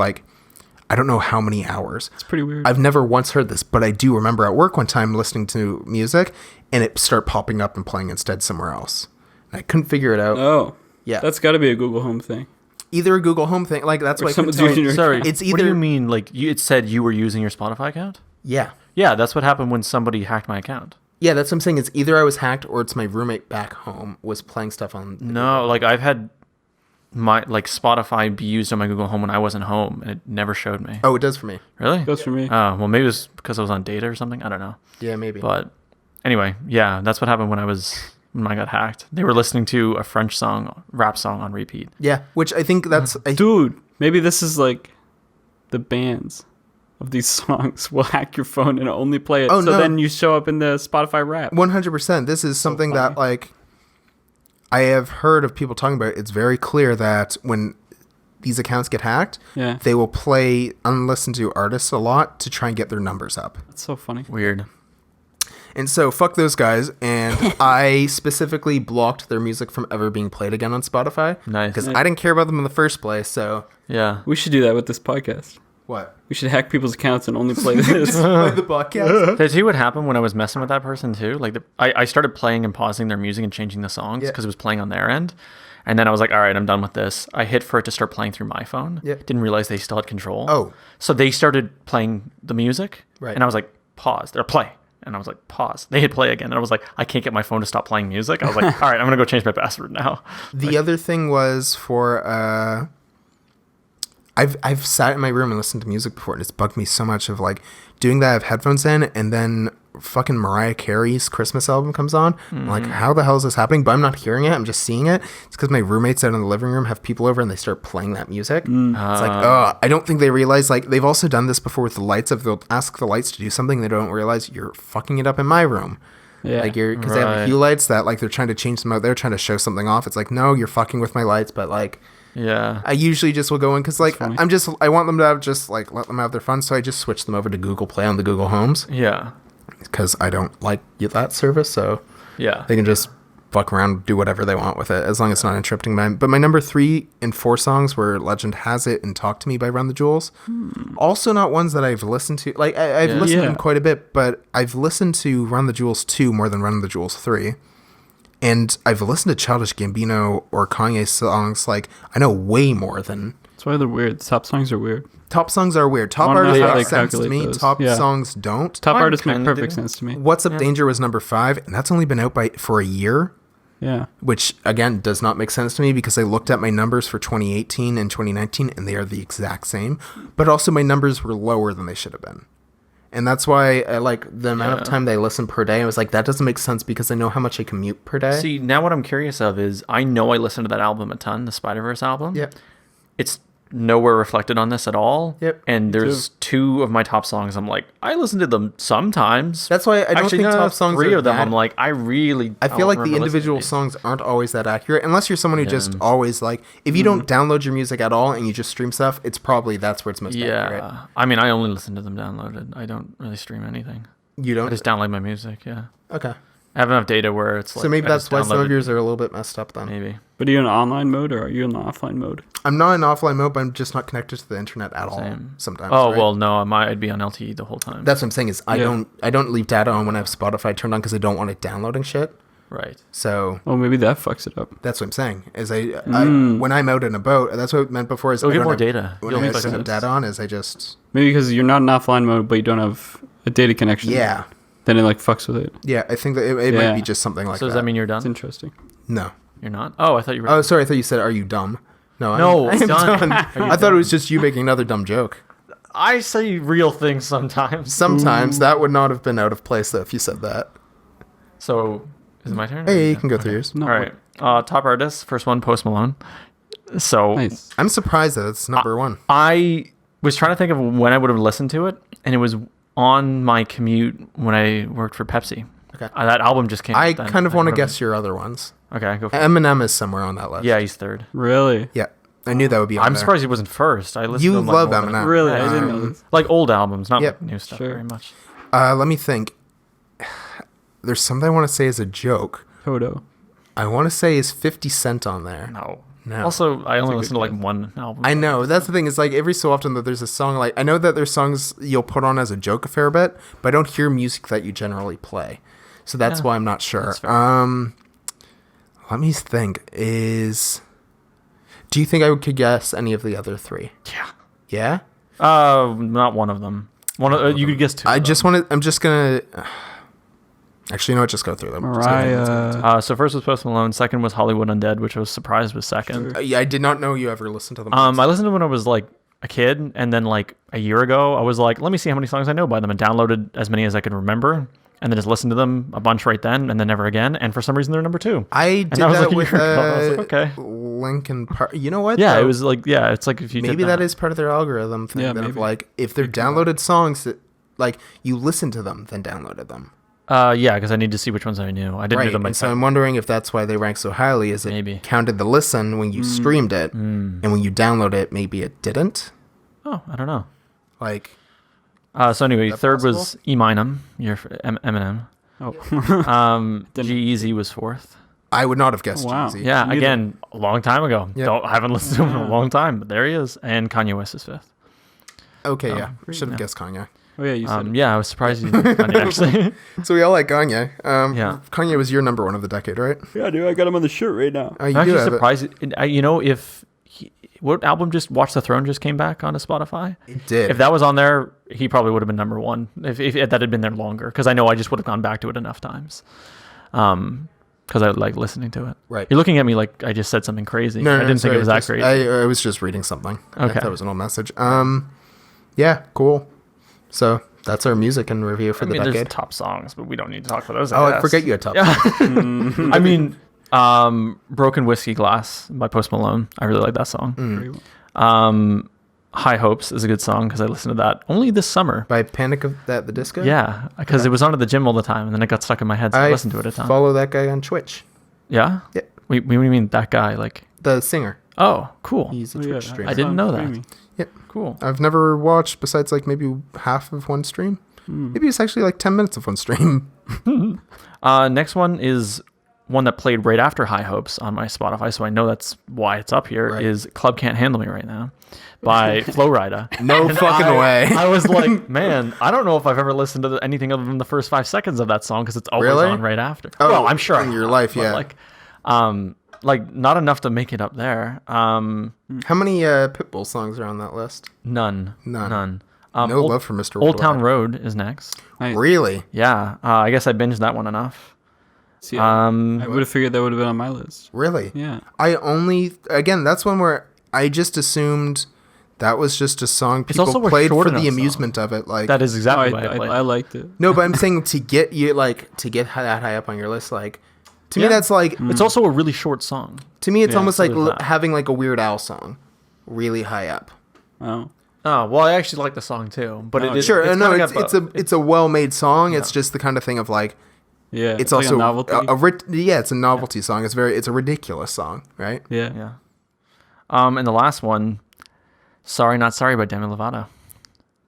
I don't know how many hours. It's pretty weird. I've never once heard this, but I do remember at work one time listening to music and it started popping up and playing instead somewhere else. And I couldn't figure it out. Oh. Yeah. That's got to be a Google Home thing. Either a Google Home thing, that's why I couldn't someone's tell using you. your Sorry. It's What do either you mean? It said you were using your Spotify account? Yeah. Yeah, that's what happened when somebody hacked my account. Yeah, that's what I'm saying. It's either I was hacked or it's my roommate back home was playing stuff on the No, I've had my Spotify be used on my Google Home when I wasn't home, and it never showed me. Oh, it does for me. Really? Goes for me. Oh, well, maybe it was because I was on data or something. I don't know. Yeah, maybe. But anyway, yeah, that's what happened when I got hacked. They were listening to a French rap song on repeat. Yeah, which I think that's... Dude, maybe this is the bands of these songs will hack your phone and only play it. Oh, so no. then you show up in the Spotify rap. 100%. This is something that I have heard of people talking about. It's very clear that when these accounts get hacked, Yeah. they will play unlistened to artists a lot to try and get their numbers up. That's so funny. Weird. And so fuck those guys. And I specifically blocked their music from ever being played again on Spotify. Nice. Because I didn't care about them in the first place. So Yeah. We should do that with this podcast. what? We should hack people's accounts and only play this. Like the podcast? Did you see what happened when I was messing with that person too? I started playing and pausing their music and changing the songs Yeah. because it was playing on their end. And then I was like, all right, I'm done with this. I hit for it to start playing through my phone. Yeah. Didn't realize they still had control. Oh. So they started playing the music. Right. And I was like, pause. Or play. And I was like, pause. They hit play again. And I was like, I can't get my phone to stop playing music. I was like, all right, I'm going to go change my password now. The other thing was for I've sat in my room and listened to music before, and it's bugged me so much of doing that. I have headphones in, and then fucking Mariah Carey's Christmas album comes on. I'm like, how the hell is this happening? But I'm not hearing it. I'm just seeing it. It's because my roommates out in the living room have people over and they start playing that music. It's I don't think they realize they've also done this before with the lights. If they'll ask the lights to do something, they don't realize you're fucking it up in my room. Yeah. Because they have a Right. few lights that they're trying to change them out. They're trying to show something off. It's no, you're fucking with my lights. But Yeah. I usually just will go in because funny. I want them to have let them have their fun. So I just switch them over to Google Play on the Google Homes Yeah. because I don't like that service. So Yeah. they can just fuck around, do whatever they want with it as long as it's not interrupting mine. But my number 3 and 4 songs were Legend Has It and Talk to Me by Run the Jewels. Also not ones that I've listened to. I've listened to Yeah. them quite a bit, but I've listened to Run the Jewels 2 more than Run the Jewels 3. And I've listened to Childish Gambino or Kanye songs I know way more than... That's why they're weird. Top songs are weird. Top songs are weird. Top I wanna know artists how make they sense to calculate me. those. Top Yeah. songs don't. Top Mine artists make kinda perfect do. sense to me. What's Up Danger was number 5, and that's only been out for a year, Yeah. which again does not make sense to me because I looked at my numbers for 2018 and 2019 and they are the exact same. But also my numbers were lower than they should have been. And that's why I the amount of time that I listen per day. I was that doesn't make sense because I know how much I commute per day. See, now what I'm curious of is I know I listened to that album a ton, the Spider-Verse album. Yep. It's nowhere reflected on this at all. Yep. And there's 2 of my top songs. I'm like, I listen to them sometimes. That's why I don't think top songs 3 are of them. that- I'm like, I really. I feel don't like the remember individual listening to songs aren't always that accurate unless you're someone who just always if you don't download your music at all and you just stream stuff, it's probably that's where it's most these. accurate. Yeah. I mean, I only listen to them downloaded. I don't really stream anything. You I don't? just download my music. Yeah. Okay. I have enough data where it's like. So maybe I that's just why some of downloaded- yours are a little bit messed up then. Maybe. But are you in online mode or are you in the offline mode? I'm not in offline mode, but I'm just not connected to the internet at all. Same. Sometimes. Oh right? well, no, I'd be on LTE the whole time. That's what I'm saying is I Yeah. don't leave data on when I have Spotify turned on because I don't want it downloading shit. right. So Oh, maybe that fucks it up. that's what I'm saying. Is I when I'm out and about, that's what it meant before. Is You'll I get don't more have- data. When You'll I be don't have like- data on, is I just Maybe because you're not in offline mode, but you don't have a data connection. yeah. Then it like fucks with it. Yeah, I think that it might Yeah. be just something like So that. does that mean you're It's done? interesting. No. You're not. Oh, I thought you were. Oh, sorry. I thought you said, "Are you dumb?" No, No, I'm done. Are you I thought it was just you making another dumb joke. I say real things sometimes. Sometimes that would not have been out of place though if you said that. So is it my turn? Hey, you can go through yours. No. All right. Top artist. First one, Post Malone. So Nice. I'm surprised that it's number one. I was trying to think of when I would have listened to it, and it was on my commute when I worked for Pepsi. Okay. That album just came. I out then. kind of want to remember. guess your other ones. Okay, go for it. Eminem is somewhere on that list. Yeah, he's third. Really? Yeah. I knew that would be on I'm there. surprised he wasn't first. I listened You to him, love more than- Eminem. Really? I Um, didn't know this. like old albums, not Yep. like new stuff Sure. very much. Let me think. There's something I want to say as a joke. Toto. I want to say is 50 Cent on there. No. No. Also, I only a listen good to like guess. one album. I know. That's the thing. Is like every so often that there's a song like I know that there's songs you'll put on as a joke a fair bit, but I don't hear music that you generally play. So that's Yeah, why I'm not sure. that's fair. Let me think. Do you think I could guess any of the other three? Yeah. Yeah. Not one of them. You could guess two. I of just want to. I'm just gonna. Actually, you know what? Just go through them. Just go ahead and Mariah. them. So first was Post Malone. Second was Hollywood Undead, which I was surprised was second. Yeah, I did not know you ever listened to them. I listened to them when I was like a kid, and then like a year ago, I was like, let me see how many songs I know by them, and downloaded as many as I could remember, and then just listened to them a bunch right then, and then never again. And for some reason, they're number two. I did that was that like a with year ago. I was like, okay. Linkin Park. You know what? Yeah, though? it was like it's like if you Maybe did that is part of their algorithm thing. Yeah, that of maybe. like if they're downloaded songs that like you listen to them, then downloaded them. Yeah, because I need to see which ones I knew. I didn't do Right. them And so myself. I'm wondering if that's why they rank so highly. Is it Maybe. counted the listen when you streamed it, and when you download it, maybe it didn't. Oh, I don't know. Like So anyway, that third was possible? E Minum, your Eminem. Oh. G Easy was fourth. I would not have guessed. Wow. Jeezy. Yeah, Neither. again, a long time ago. Yeah. I haven't listened to him in a long time, but there he is. And Kanye West is fifth. Okay. Yeah. great, Should have yeah. guessed Kanye. Oh yeah, you said it. Yeah, I was surprised you didn't Kanye actually. So we all like Kanye. Yeah. Kanye was your number one of the decade, right? Yeah, dude, I got him on the shirt right now. You I'm do actually have it. surprised. If what album just Watch the Throne just came back onto Spotify? It did. If that was on there, he probably would have been number one. If that had been there longer, because I know I just would have gone back to it enough times. Because I like listening to it. Right. You're looking at me like I just said something crazy. I didn't think it was that great. crazy. I was just reading something. Okay. That was an old message. Yeah, cool. So that's our music and review for I mean, the there's decade. top songs, but we don't need to talk about those. Oh, I guess. forget you had top. Yeah. I mean, Broken Whiskey Glass by Post Malone. I really like that song. Very well. High Hopes is a good song because I listened to that only this summer. By Panic of the Disco? Yeah, because it was on at the gym all the time, and then it got stuck in my head, so I listened to it a ton. follow that guy on Twitch. Yeah? Yeah. Wait, what do you mean that guy? Like, The singer. oh, cool. He's a Oh, yeah, Twitch that streamer. I didn't know that. Creamy. Cool. I've never watched besides like maybe half of one stream. Maybe it's actually like 10 minutes of one stream. Next one is one that played right after High Hopes on my Spotify, so I know that's why it's up here. Right. Is Club Can't Handle Me Right Now by Flowrider. No fucking way. I was like, man, I don't know if I've ever listened to anything other than the first 5 seconds of that song because it's always Really? on right after. Oh, well, I'm sure in I your have, life, but, yeah. like not enough to make it up there. How many Pitbull songs are on that list? None. No Old, love for Mr. Old Town Worldwide. Road is next. Nice. Really? Yeah, I guess I binged that one enough. See, I would have figured that would have been on my list. Really? Yeah. Again, that's one where I just assumed that was just a song people also a played short for the enough song. amusement of it. Like That is Oh, exactly why I played. I liked it. no, but I'm saying to get that high up on your list, like to me Yeah. that's like It's also a really short song. to me it's Yeah, almost so like there's that. having like a Weird Al song, really high up. Oh. Oh, well, I actually like the song too, but Oh, it is Sure, no, kinda it's got it's a well-made song. It's just the kind of thing of like Yeah. it's like also a novelty. it's a novelty song. It's a ridiculous song, right? yeah. yeah. And the last one, Sorry Not Sorry by Demi Lovato.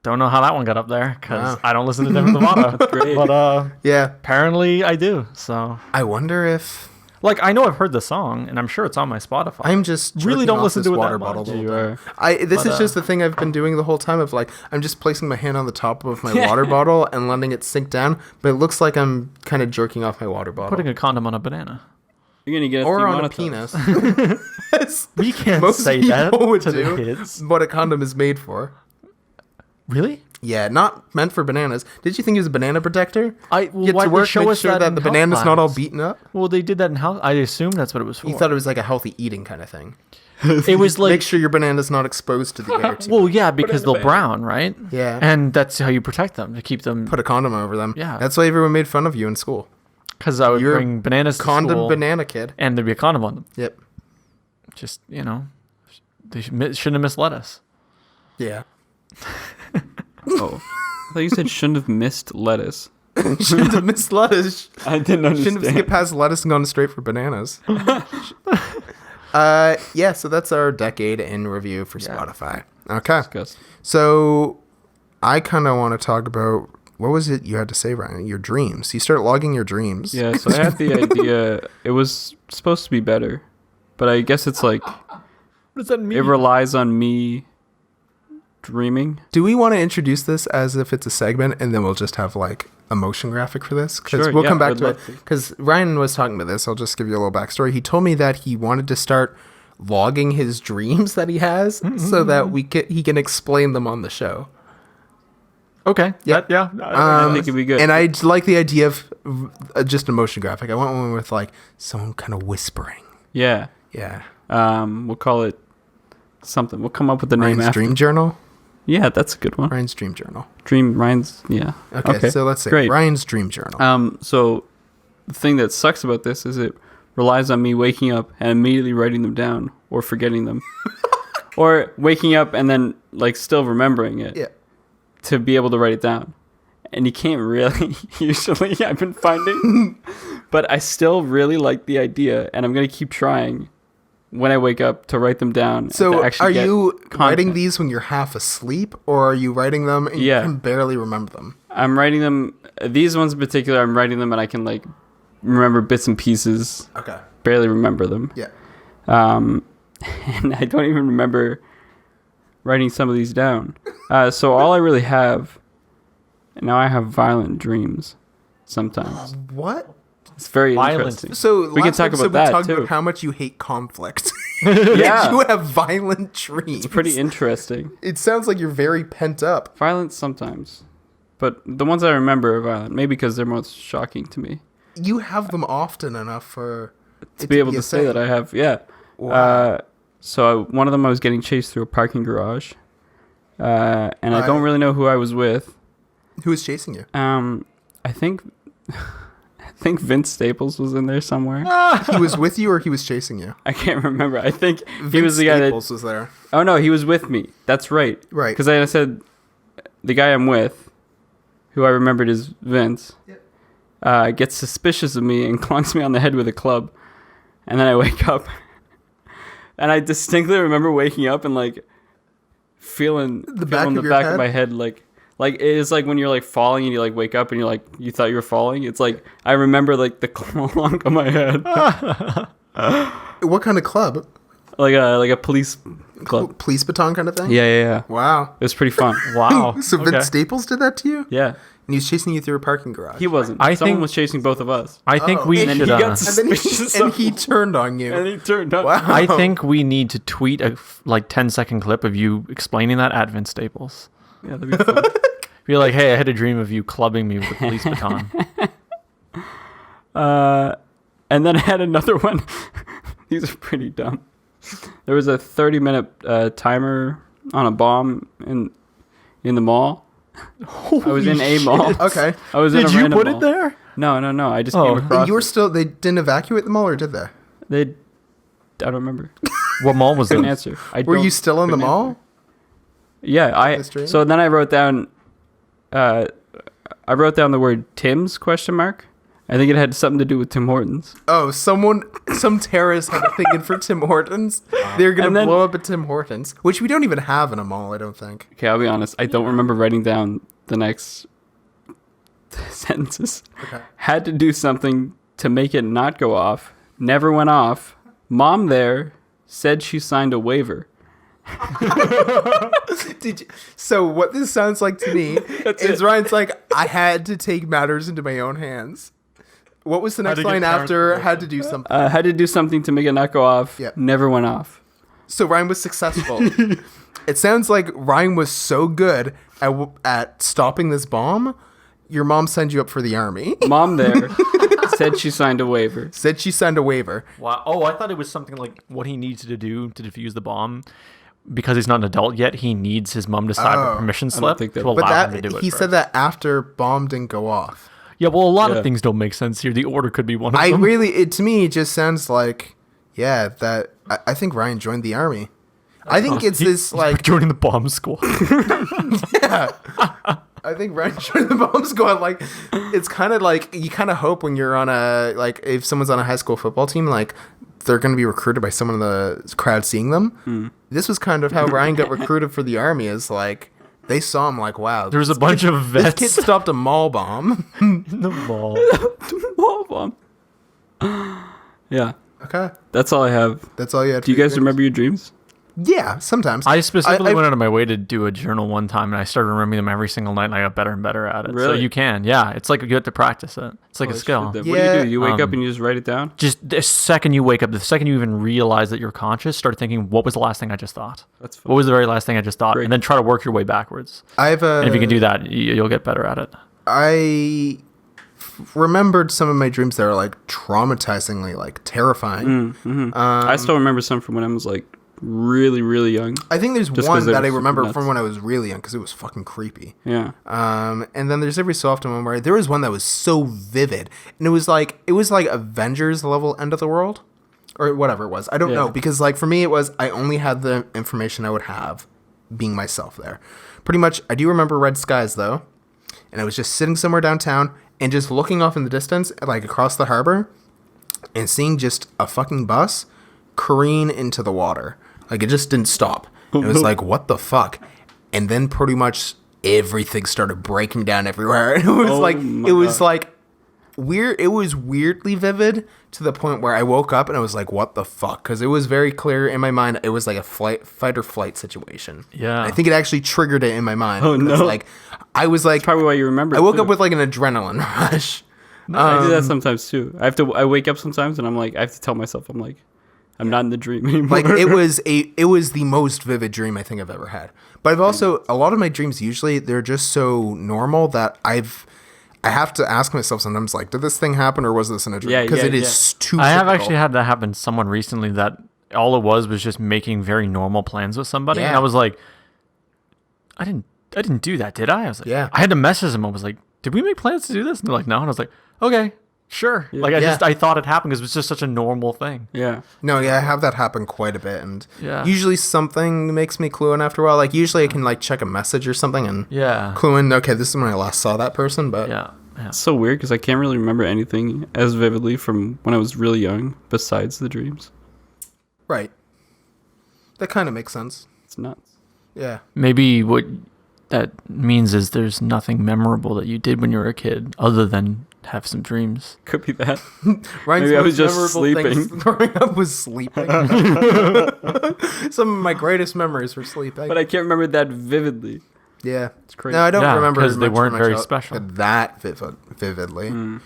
Don't know how that one got up there because Wow. I don't listen to Demi Lovato. That's great. But Yeah. apparently I do. So, I wonder if like, I know I've heard the song, and I'm sure it's on my Spotify. I'm just Really jerking don't off listen this to it water that bottle. much. the whole You time. are. This But, is just the thing I've been doing the whole time of like I'm just placing my hand on the top of my water bottle and letting it sink down, but it looks like I'm kind of jerking off my water bottle. Putting a condom on a banana. You're gonna get or on a demonetized. penis. We can't Most say that people would to do the kids. what a condom is made for. Really? Yeah, not meant for bananas. Did you think it was a banana protector? Well, Get why to they work, show make us sure that in the health banana's not all class? beaten up. Well, they did that in house. I assume that's what it was for. You thought it was like a healthy eating kind of thing. It was like, Make sure your banana's not exposed to the air too well, much. yeah, because they'll brown, right? Yeah. And that's how you protect them, to keep them. Put a condom over them. Yeah. That's why everyone made fun of you in school. Because I would You're bring bananas to Condom school, banana kid. and there'd be a condom on them. Yep. Just, they shouldn't have misled us. Yeah. Oh, I thought you said shouldn't have missed lettuce. Shouldn't have missed lettuce. I didn't Shouldn't have understand. skipped past lettuce and gone straight for bananas. Yeah, so that's our decade in review for Spotify. Okay. Disgust. So I kind of want to talk about what was it you had to say, Ryan? Your dreams. You start logging your dreams. Yeah, so I had the idea. It was supposed to be better, but I guess it's like What does that mean? it relies on me dreaming. Do we want to introduce this as if it's a segment and then we'll just have like a motion graphic for this? Because Sure, we'll yeah, come back I'd to it. love to. Because Ryan was talking about this. I'll just give you a little backstory. He told me that he wanted to start logging his dreams that he has so that he can explain them on the show. Okay. Yep. Yeah. I think it'd be good. And I like the idea of just a motion graphic. I want one with like someone kind of whispering. Yeah. Yeah. We'll call it something. We'll come up with the name Ryan's after. Dream Journal. Yeah, that's a good one. Ryan's Dream Journal. Ryan's. Yeah. Okay, so let's say Great. Ryan's Dream Journal. So the thing that sucks about this is it relies on me waking up and immediately writing them down or forgetting them, or waking up and then like still remembering it. Yeah. To be able to write it down. And you can't really, usually, I've been finding. But I still really like the idea, and I'm going to keep trying when I wake up to write them down. and So to actually are get you writing content. these when you're half asleep, or are you writing them and Yeah. you can barely remember them? I'm writing them, these ones in particular, I'm writing them and I can like remember bits and pieces, Okay. barely remember them. Yeah. And I don't even remember writing some of these down. So all I really have, now I have violent dreams sometimes. What? It's very Violent. interesting. So We can last talk episode about that, we talked too. about how much you hate conflict. Yeah. You have violent dreams. It's pretty interesting. It sounds like you're very pent up. Violent sometimes. But the ones I remember are violent. Maybe because they're most shocking to me. You have them often enough for To be able to say that I have, yeah. Wow. One of them I was getting chased through a parking garage. And I don't really know who I was with. Who is chasing you? I think Vince Staples was in there somewhere. He was with you or he was chasing you? I can't remember. I think Vince he was the guy Staples was there. Oh no, he was with me. That's right. Right. Because I said the guy I'm with, who I remembered is Vince, gets suspicious of me and clunks me on the head with a club, and then I wake up, and I distinctly remember waking up and like feeling The back feeling of the your back head? of my head like it's like when you're like falling and you like wake up and you're like you thought you were falling. It's like I remember like the clunk on my head, What kind of club? like a police club. Police baton kind of thing? Yeah. Wow. It was pretty fun. Wow. So Vince Okay. Staples did that to you? Yeah. And he was chasing you through a parking garage. He wasn't. I Someone think- was chasing both of us. I think Oh. we And should. he got and then suspicious and of he me. turned on you. And he turned up. Wow. I think we need to tweet a 10-second clip of you explaining that at Vince Staples. Yeah, that'd be fun. Be like, hey, I had a dream of you clubbing me with a police baton. And then I had another one. These are pretty dumb. There was a 30-minute timer on a bomb in the mall. I was in a mall. Okay. I was in Did a you random put mall. it there? No. I just Oh. came And across. And you were still, they didn't evacuate the mall or did they? They. I don't remember. What mall was Couldn't it? answer. Were you still in the mall? Yeah. History? So then I wrote down. I wrote down the word Tim's ? I think it had something to do with Tim Hortons. Oh, some terrorists had a thing in for Tim Hortons. They're going to blow up a Tim Hortons, which we don't even have in a mall, I don't think. Okay, I'll be honest. I don't remember writing down the next sentences. Okay. Had to do something to make it not go off. Never went off. Mom there said she signed a waiver. So what this sounds like to me is Ryan's like, I had to take matters into my own hands. What was the next line after had to do something? Had to do something to make it not go off. Yep. Never went off. So Ryan was successful. It sounds like Ryan was so good at stopping this bomb, your mom signed you up for the army. Mom there said she signed a waiver. Said she signed a waiver. Wow. Oh, I thought it was something like what he needs to do to defuse the bomb. Because he's not an adult yet, he needs his mom to sign a permission slip think that- to allow him to do it. He said that after bomb didn't go off. Yeah, well, a lot of things don't make sense here. The order could be one of them. To me, it just sounds like, that I think Ryan joined the army. I think he's joining the bomb squad. Yeah. I think Ryan joined the bomb squad. Like, it's kind of like, you kind of hope when you're on if someone's on a high school football team, like, they're going to be recruited by someone in the crowd seeing them. This was kind of how Ryan got recruited for the army, is like, they saw him like, wow. There's a bunch of vets. This kid stopped a mall bomb. in the mall. Wall bomb. Yeah. Okay. That's all I have. That's all you had to Do you guys remember your dreams? Yeah, sometimes. I specifically went out of my way to do a journal one time, and I started remembering them every single night, and I got better and better at it. Really? So you can, yeah. It's like you have to practice it. It's like a skill. What Yeah, do? You wake up and you just write it down? Just the second you wake up, the second you even realize that you're conscious, start thinking, what was the last thing I just thought? That's fun. What was the very last thing I just thought? Great. And then try to work your way backwards. And And if you can do that, you'll get better at it. I remembered some of my dreams that are like traumatizingly like terrifying. I still remember some from when I was like really, really young. I think there's Just one 'cause they that were I super remember nuts. from when I was really young because it was fucking creepy. Yeah. And then there's every so often one where there was one that was so vivid, and it was like Avengers level end of the world, or whatever it was. I don't know, because like for me it was, I only had the information I would have being myself there. Pretty much, I do remember red skies though, and I was just sitting somewhere downtown and just looking off in the distance, like across the harbor, and seeing just a fucking bus careen into the water. Like, it just didn't stop. It was like, what the fuck? And then pretty much everything started breaking down everywhere. And it was like weird. It was weirdly vivid to the point where I woke up and I was like, what the fuck? Because it was very clear in my mind. It was like a fight or flight situation. Yeah. I think it actually triggered it in my mind. Oh, no. Like, I was like, Probably why you remember I it, woke too. up with like an adrenaline rush. I do that sometimes too. I wake up sometimes and I'm like, I have to tell myself, I'm like, I'm not in the dream anymore. Like, it was the most vivid dream I think I've ever had. But I've also, a lot of my dreams usually, they're just so normal that I have to ask myself sometimes, like, did this thing happen or was this in a dream? Yeah, Because yeah, it is too I have typical. actually had that happen to someone recently that all it was just making very normal plans with somebody. Yeah. And I was like, I didn't do that, did I? I was like, Yeah. I had to message them. I was like, did we make plans to do this? And they're like, no. And I was like, okay, sure. Like, I thought it happened because it was just such a normal thing. yeah. No, yeah, I have that happen quite a bit. And Yeah. usually something makes me clue in after a while. Like, usually I can, like, check a message or something and Yeah. clue in, okay, this is when I last saw that person. But Yeah. Yeah. It's so weird because I can't really remember anything as vividly from when I was really young besides the dreams. right. That kind of makes sense. It's nuts. Yeah. Maybe what that means is there's nothing memorable that you did when you were a kid other than have some dreams. Could be that. Ryan's Maybe I was most just memorable things sleeping. growing up was sleeping. Some of my greatest memories were sleeping. But I can't remember that vividly. Yeah, It's crazy. No, I don't Yeah, remember 'cause they much weren't from my very child- special. that vividly.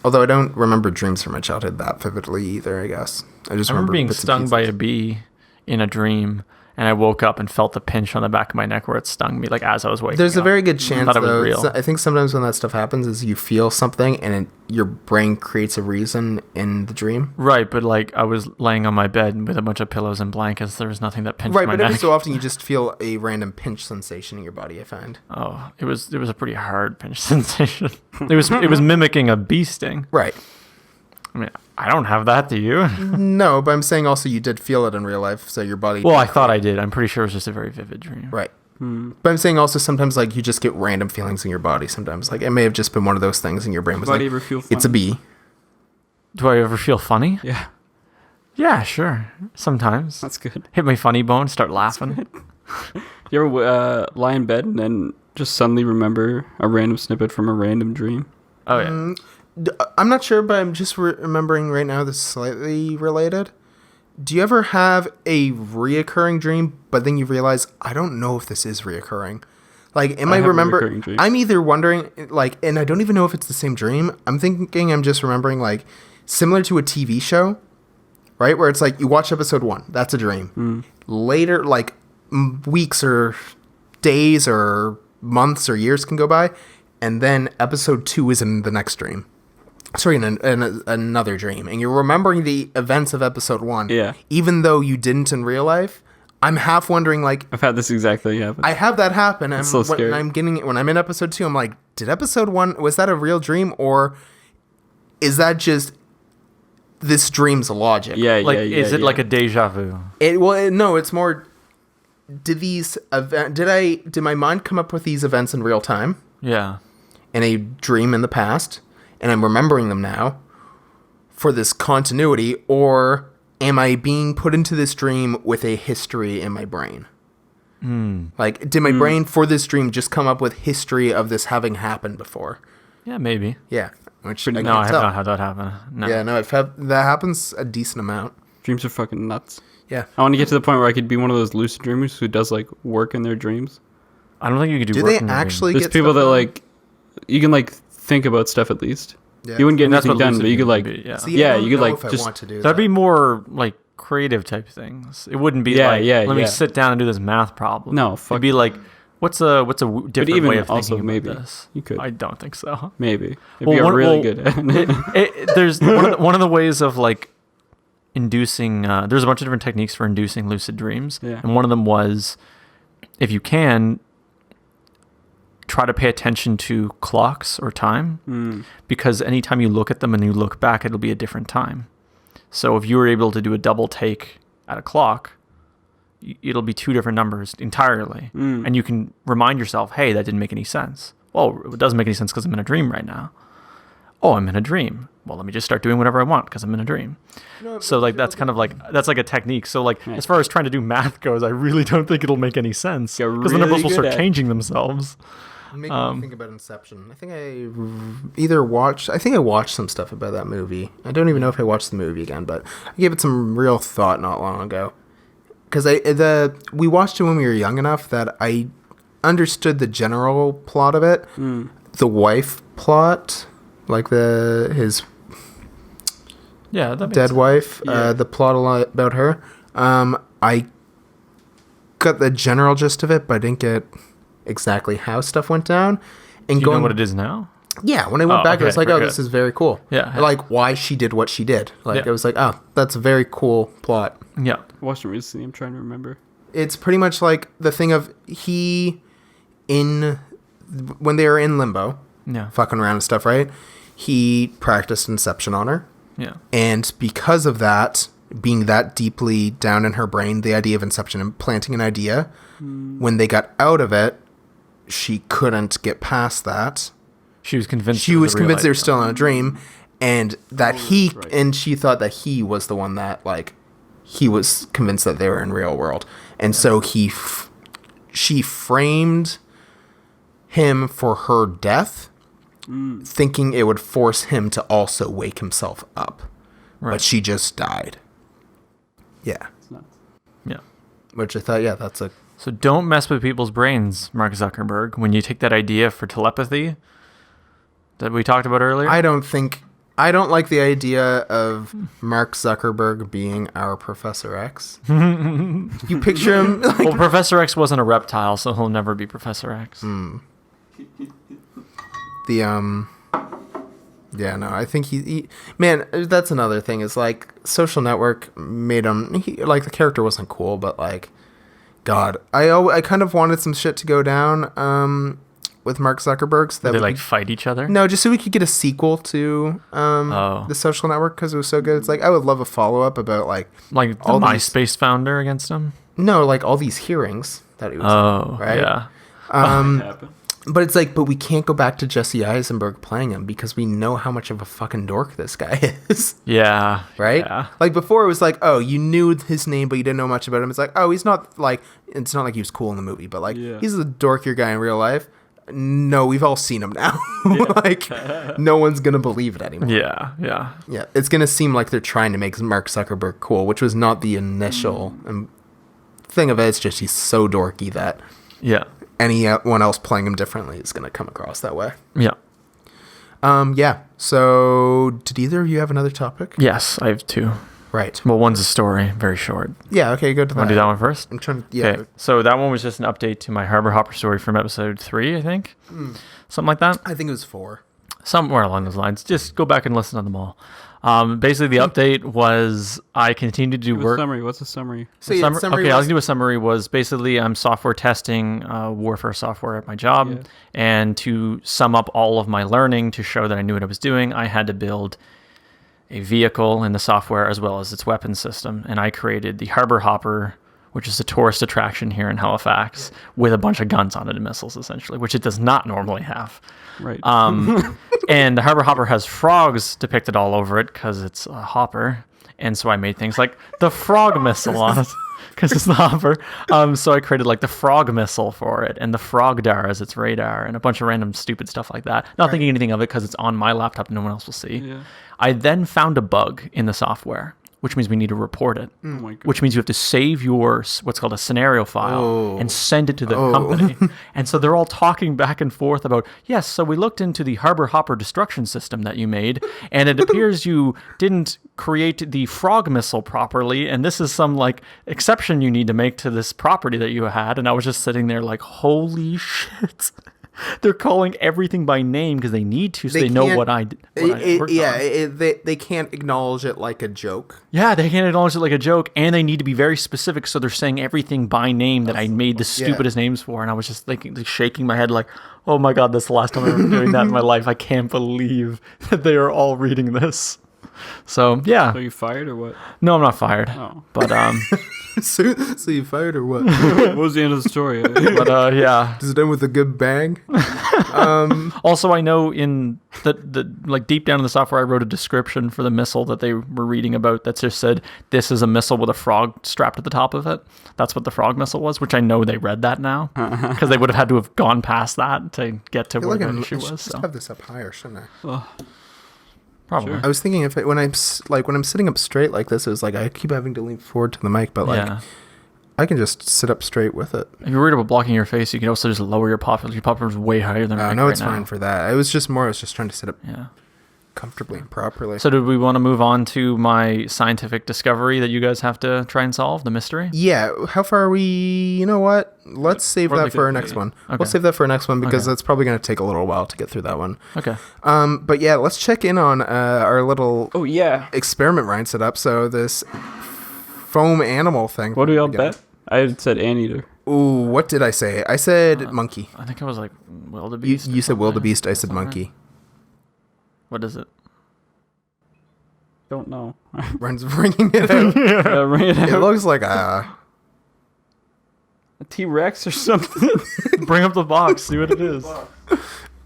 Although I don't remember dreams from my childhood that vividly either. I guess I just I remember being bits and stung by pieces. a bee in a dream, and I woke up and felt the pinch on the back of my neck where it stung me, like as I was waking There's a up. very good chance Thought it was though. real. I think sometimes when that stuff happens, is you feel something and your brain creates a reason in the dream. Right, but like I was laying on my bed with a bunch of pillows and blankets. There was nothing that pinched Right, my but neck. every so often you just feel a random pinch sensation in your body. I find. Oh, it was a pretty hard pinch sensation. It was mimicking a bee sting. Right. I mean, I don't have that, do you? No, but I'm saying also you did feel it in real life, so your body. Well, I thought I did. I'm pretty sure it was just a very vivid dream. Right. But I'm saying also sometimes like you just get random feelings in your body. Sometimes like it may have just been one of those things, and your brain was Body like, ever feel funny? "It's a bee." Do I ever feel funny? Yeah, Yeah, sure. Sometimes. that's good. Hit my funny bone, start laughing. You ever lie in bed and then just suddenly remember a random snippet from a random dream? Oh yeah. I'm not sure, but I'm just remembering right now. This is slightly related. Do you ever have a reoccurring dream, but then you realize, I don't know if this is reoccurring? Like, I have a recurring dream. I'm either wondering, like, and I don't even know if it's the same dream. I'm thinking I'm just remembering, like, similar to a TV show, right? Where it's like, you watch episode 1, that's a dream. Later, like, weeks or days or months or years can go by, and then episode 2 is in the next dream. Sorry, in another dream, and you're remembering the events of episode 1. Yeah. Even though you didn't in real life, I'm half wondering, like, I've had this exact thing happen. I have that happen. And so scary. when I'm in episode 2, I'm like, did episode 1, was that a real dream, or is that just this dream's logic? Yeah, Like, yeah, yeah. is it yeah. like a deja vu? No, it's more. Did my mind come up with these events in real time Yeah. in a dream in the past, and I'm remembering them now for this continuity, or am I being put into this dream with a history in my brain? Like, did my brain for this dream just come up with history of this having happened before? Yeah, maybe. Yeah. Which No, I have not had that happen. No. Yeah, no, that happens a decent amount. Dreams are fucking nuts. Yeah. I want to get to the point where I could be one of those lucid dreamers who does like work in their dreams. I don't think you could do Do work they in your dreams. actually There's get people stuff that done? like you can like think about stuff at least. Yeah. You wouldn't get And that's anything what done, lucid but you could dreams like would be, yeah. See, yeah, I don't you could know like if I just want to do That'd that. be more like creative type things. It wouldn't be Yeah, like, yeah, let me yeah. sit down and do this math problem. No, fuck It'd be like, what's a different even way of also thinking maybe about this? you could. I don't think so. maybe if Well, you got really well, good at it. There's one of the ways of like inducing. There's a bunch of different techniques for inducing lucid dreams, Yeah. and one of them was, if you can, try to pay attention to clocks or time, because anytime you look at them and you look back, it'll be a different time. So if you were able to do a double take at a clock, it'll be 2 different numbers entirely, and you can remind yourself, hey, that didn't make any sense. Well, it doesn't make any sense because I'm in a dream right now. Oh, I'm in a dream. Well, let me just start doing whatever I want because I'm in a dream. So like that's kind of like that's like a technique. So like as far as trying to do math goes, I really don't think it'll make any sense Get because the numbers really will good start at it. changing themselves. Make me think about Inception. I think I watched some stuff about that movie. I don't even know if I watched the movie again, but I gave it some real thought not long ago. Because we watched it when we were young enough that I understood the general plot of it. The wife plot, like his Yeah, that makes dead sense. wife, Yeah. the plot a lot about her. I got the general gist of it, but I didn't get exactly how stuff went down. And Do you know what it is now? Yeah, when I went Oh, back, I okay, was like, very oh, this good. is very cool. Yeah. Like, why she did what she did. Like, Yeah. I was like, oh, that's a very cool plot. Yeah. I watched it recently. I'm trying to remember. It's pretty much like the thing of when they were in limbo, Yeah. fucking around and stuff, right? He practiced Inception on her. Yeah. And because of that, being that deeply down in her brain, the idea of Inception, implanting an idea, when they got out of it, she couldn't get past that. She was convinced. She it was a real convinced they were idea. still in a dream, and that right. and she thought that he was the one that, like, he was convinced that they were in real world. And so she framed him for her death, thinking it would force him to also wake himself up. Right. But she just died. Yeah. It's nuts. Yeah. Which I thought, yeah, that's a... So don't mess with people's brains, Mark Zuckerberg. When you take that idea for telepathy that we talked about earlier, I don't like the idea of Mark Zuckerberg being our Professor X. You picture him like... well, Professor X wasn't a reptile, so he'll never be Professor X. Yeah, no, I think he man, that's another thing is like Social Network made him like the character wasn't cool, but like God, I kind of wanted some shit to go down with Mark Zuckerberg so that They we like could- fight each other. no, just so we could get a sequel to the Social Network because it was so good. It's like I would love a follow up about like Like the all these- MySpace founder against him. no, like all these hearings that he was Oh, in, right? yeah. Happened. But it's like, but we can't go back to Jesse Eisenberg playing him because we know how much of a fucking dork this guy is. Yeah. Right? Yeah. Like before it was like, oh, you knew his name, but you didn't know much about him. It's like, oh, he's not like, it's not like he was cool in the movie, but like, Yeah. he's a dorkier guy in real life. No, we've all seen him now. Like, no one's going to believe it anymore. Yeah. Yeah. Yeah. It's going to seem like they're trying to make Mark Zuckerberg cool, which was not the initial thing of it. It's just he's so dorky that Yeah. anyone else playing him differently is going to come across that way. Yeah. Yeah. So, did either of you have another topic? Yes, I have two. Right. Well, one's a story, very short. Yeah. Okay. Go to that. Want to do that one first? I'm trying to. Yeah. Okay. So that one was just an update to my Harbor Hopper story from episode 3, I think. Something like that. I think it was 4. Somewhere along those lines. Just go back and listen to them all. Basically, the update was I continued to do work. Summary. What's a summary? So yeah, summary Okay, I'll was- do a summary. Was basically I'm software testing warfare software at my job, Yeah. and to sum up all of my learning to show that I knew what I was doing, I had to build a vehicle in the software as well as its weapon system, and I created the Harbor Hopper, which is a tourist attraction here in Halifax, with a bunch of guns on it and missiles, essentially, which it does not normally have. Right. And the Harbor Hopper has frogs depicted all over it because it's a hopper. And so I made things like the frog missile on it because it's the hopper. So I created like the frog missile for it and the frog dar as its radar and a bunch of random stupid stuff like that. Not thinking anything of it because it's on my laptop and no one else will see. Yeah. I then found a bug in the software, which means we need to report it. Oh my god. Which means you have to save your what's called a scenario file and send it to the company. And so they're all talking back and forth about, yes, so we looked into the Harbor Hopper destruction system that you made, and it appears you didn't create the frog missile properly, and this is some like exception you need to make to this property that you had. And I was just sitting there like, holy shit. They're calling everything by name because they need to, so they know what I worked on. They can't acknowledge it like a joke. Yeah, they can't acknowledge it like a joke, and they need to be very specific, so they're saying everything by name that I made the stupidest names for, and I was just like shaking my head like, oh my god, that's the last time I'm ever doing that in my life. I can't believe that they are all reading this. So, yeah. So you fired or what? No, I'm not fired. Oh. But, So you fired or what? What was the end of the story? yeah. Does it end with a good bang? Also, I know in the like deep down in the software, I wrote a description for the missile that they were reading about that just said, this is a missile with a frog strapped at the top of it. That's what the frog missile was, which I know they read that now because they would have had to have gone past that to get to where the issue I should was. just So. have this up higher, shouldn't I? Probably. Sure. I was thinking when I'm sitting up straight like this, it was like I keep having to lean forward to the mic, but like Yeah. I can just sit up straight with it. If you're worried about blocking your face, you can also just lower your popper. Your popper is way higher than No, right it's now. fine for that. I was just trying to sit up Yeah. comfortably and properly. So did we want to move on to my scientific discovery that you guys have to try and solve, the mystery? Yeah, how far are we? You know what? Let's save We're that like for our 50. next one. Okay. We'll save that for our next one because Okay. that's probably going to take a little while to get through that one. Okay. But yeah, let's check in on our little Oh yeah. experiment Ryan set up. So this foam animal thing. What do we all bet? I had said anteater. Ooh, what did I say? I said monkey. I think I was like wildebeest. You said wildebeest. I said Something. monkey. What is it? Don't know. Ryan's bringing it out. Ring it It out. looks like a A T-Rex or something. Bring up the box. See what it is.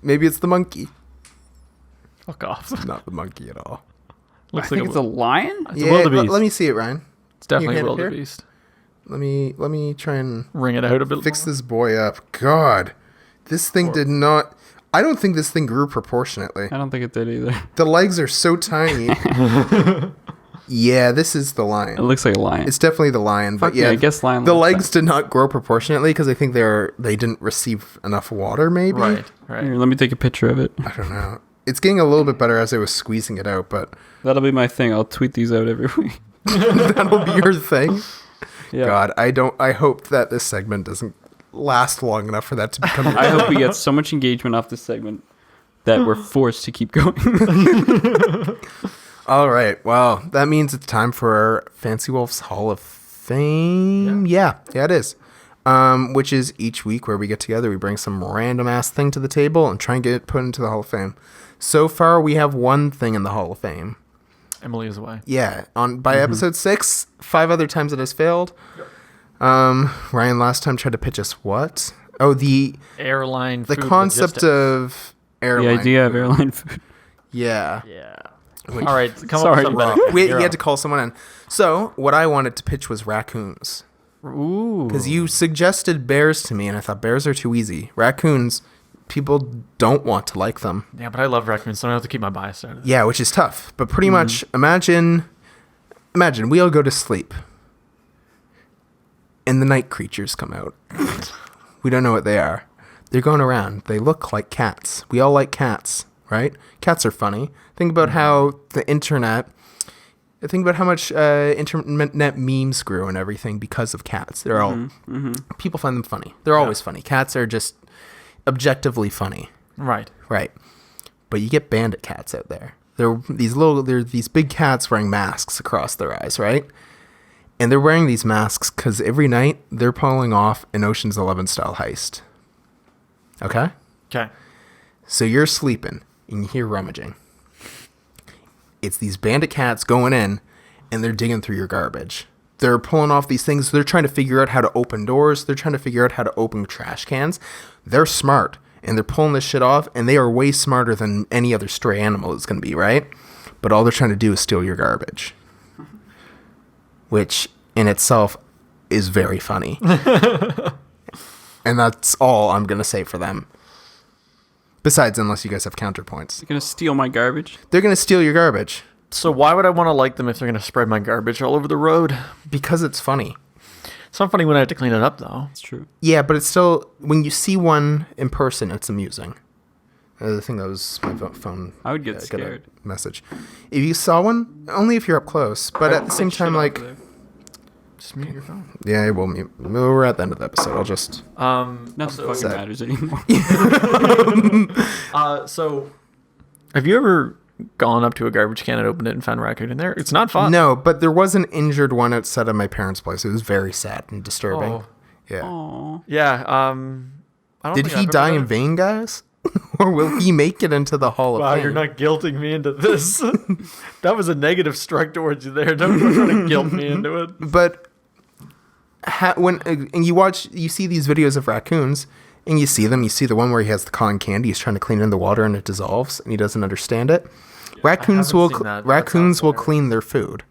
maybe it's the monkey. Fuck off. Not the monkey at all. I Looks think like it's a lion. it's a wildebeest. Let me see it, Ryan. It's definitely a hand it here? wildebeest. Let me try and Ring it out a bit. fix this boy up. God, this thing did not. I don't think this thing grew proportionately. I don't think it did either. The legs are so tiny. Yeah, this is the It lion. looks like a lion. It's definitely the lion, but Fuck yeah, yeah, I guess lion The looks legs did not grow proportionately because I think they didn't receive enough water. Maybe. Right. Right. Here, let me take a picture of it. I don't know. It's getting a little bit better as I was squeezing it out, but That'll be my thing. I'll tweet these out every week. that'll be your thing. Yeah. God, I hope that this segment doesn't last long enough for that to become. I hope we get so much engagement off this segment that we're forced to keep going. All right. Well, that means it's time for our Fancy Wolf's Hall of Fame. Yeah, it is. Which is each week where we get together, we bring some random ass thing to the table and try and get it put into the Hall of Fame. So far, we have one thing in the Hall of Fame. Emily is away. Yeah, by episode 6, 5 other times it has failed. Ryan last time tried to pitch us what? Oh, the Airline. Food concept logistics. of airline. The idea of airline food. Yeah. Yeah. Which- All right. Come Sorry, up with Rob. something. We You're had up. to call someone in. So what I wanted to pitch was raccoons. Ooh. Because you suggested bears to me, and I thought bears are too easy. Raccoons, people don't want to like them. Yeah, but I love raccoons, so I have to keep my bias out of it. Yeah, which is tough. But pretty much, imagine we all go to sleep, and the night creatures come out. We don't know what they are. They're going around. They look like cats. We all like cats, right? Cats are funny. Think about how the internet. Think about how much internet memes grew and everything because of cats. They're all people find them funny. They're always funny. Cats are just objectively funny, Right. right? But you get bandit cats out there. They're these big cats wearing masks across their eyes, right? And they're wearing these masks because every night they're pulling off an Ocean's 11 style heist. Okay? Okay. So you're sleeping and you hear rummaging. It's these bandit cats going in and they're digging through your garbage. They're pulling off these things. They're trying to figure out how to open doors. They're trying to figure out how to open trash cans. They're smart and they're pulling this shit off, and they are way smarter than any other stray animal is going to be, right? But all they're trying to do is steal your garbage, which in itself is very funny. And that's all I'm going to say for them. Besides, unless you guys have counterpoints. You're gonna steal my garbage. They're going to steal your garbage So why would I want to like them if they're going to spread my garbage all over the road? because it's funny. It's not funny when I have to clean it up, though. It's true. Yeah, but it's still, when you see one in person, it's amusing. I think that was my phone. I would get got a scared. message. If you saw one, only if you're up close. But at the same time, like, Just mute your phone. yeah, we'll mute. We're at the end of the episode. I'll just. Nothing fucking Sad. matters anymore. So, have you ever gone up to a garbage can and opened it and found a raccoon in there? It's not fun. No, but there was an injured one outside of my parents' place. It was very sad and disturbing. Oh. Yeah. Aww. Yeah. I don't Did think he I've ever die done in it. vain, guys? Or will he make it into the Hall of Wow, Fame? you're not guilting me into this. That was a negative strike towards you there. Don't try to guilt me into it. But and you see these videos of raccoons, and you see the one where he has the cotton candy. He's trying to clean it in the water, and it dissolves, and he doesn't understand it. Raccoons haven't will seen that. That raccoons sounds will hilarious. clean their food.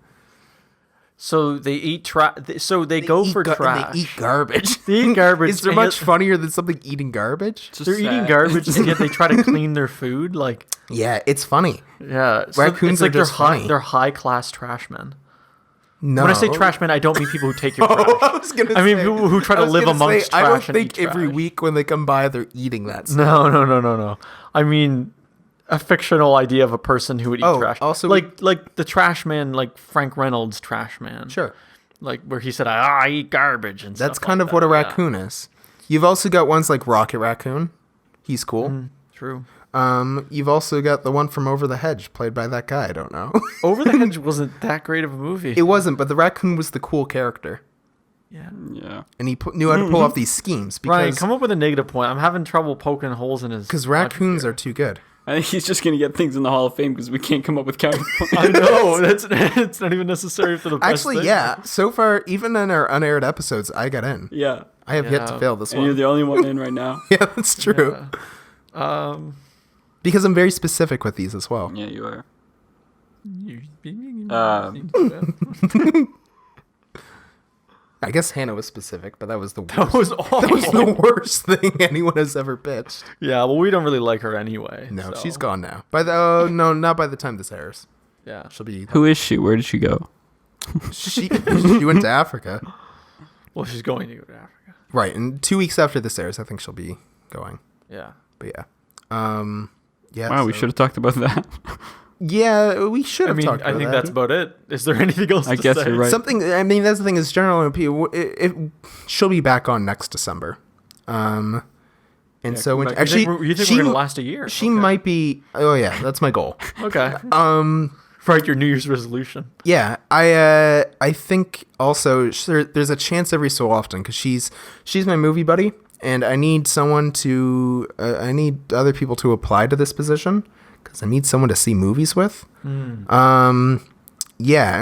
So they eat trash. So they go for trash. They eat garbage. They eat garbage. Is there and much yet- funnier than something eating garbage? Just They're eating sad. garbage, and yet they try to clean their food. Like, Yeah, it's funny. yeah, so Raccoons it's like are just funny. they're high class trash men. No. When I say trash men, I don't mean people who take your trash. I was gonna I mean say- people who try to I was live gonna say, amongst I trash don't and think eat every trash. week when they come by, they're eating that stuff. No. I mean a fictional idea of a person who would eat Oh, trash. also like the trash man, like Frank Reynolds' trash man. Sure. Like where he said, I eat garbage and That's stuff kind like of what a that. Yeah. raccoon is. You've also got ones like Rocket Raccoon. He's cool. True. You've also got the one from Over the Hedge, played by that guy. I don't know. Over the Hedge wasn't that great of a movie. It wasn't, but the raccoon was the cool character, Yeah. Yeah. and he knew how to pull off these schemes Ryan, because come up with a negative point. I'm having trouble poking holes in his. raccoons logic are too good. I think he's just gonna get things in the Hall of Fame because we can't come up with counterpoints. here. I know that's it's not even necessary for the best Actually, thing. yeah. So far, even in our unaired episodes, I got in. Yeah. I have yet to Yeah. fail this And you're one. the only one in right now. Yeah, that's true. Because I'm very specific with these as well. Yeah, you are. I guess Hannah was specific, but that was the worst. That was awful. That was the worst thing anyone has ever pitched. Yeah, well, we don't really like her anyway. No, so, she's gone now. No, not by the time this airs. Yeah. She'll be. Who is she? Where did she go? She went to Africa. Well, she's going to go to Africa. Right, and 2 weeks after this airs, I think she'll be going. Yeah. But yeah, yeah. Wow, we so- should have talked about that. Yeah, we should I have mean, talked about I think that. that's about it. Is there anything else I to guess say? you're right. Something. I mean, that's the thing. Is generally she'll be back on next December. And so when But you think we're going to last a year? She Okay. might be. Oh yeah, that's my goal. Okay. Right, your New Year's resolution. Yeah, I think also there's a chance every so often because she's my movie buddy, and I need someone to I need other people to apply to this position because I need someone to see movies with. Yeah,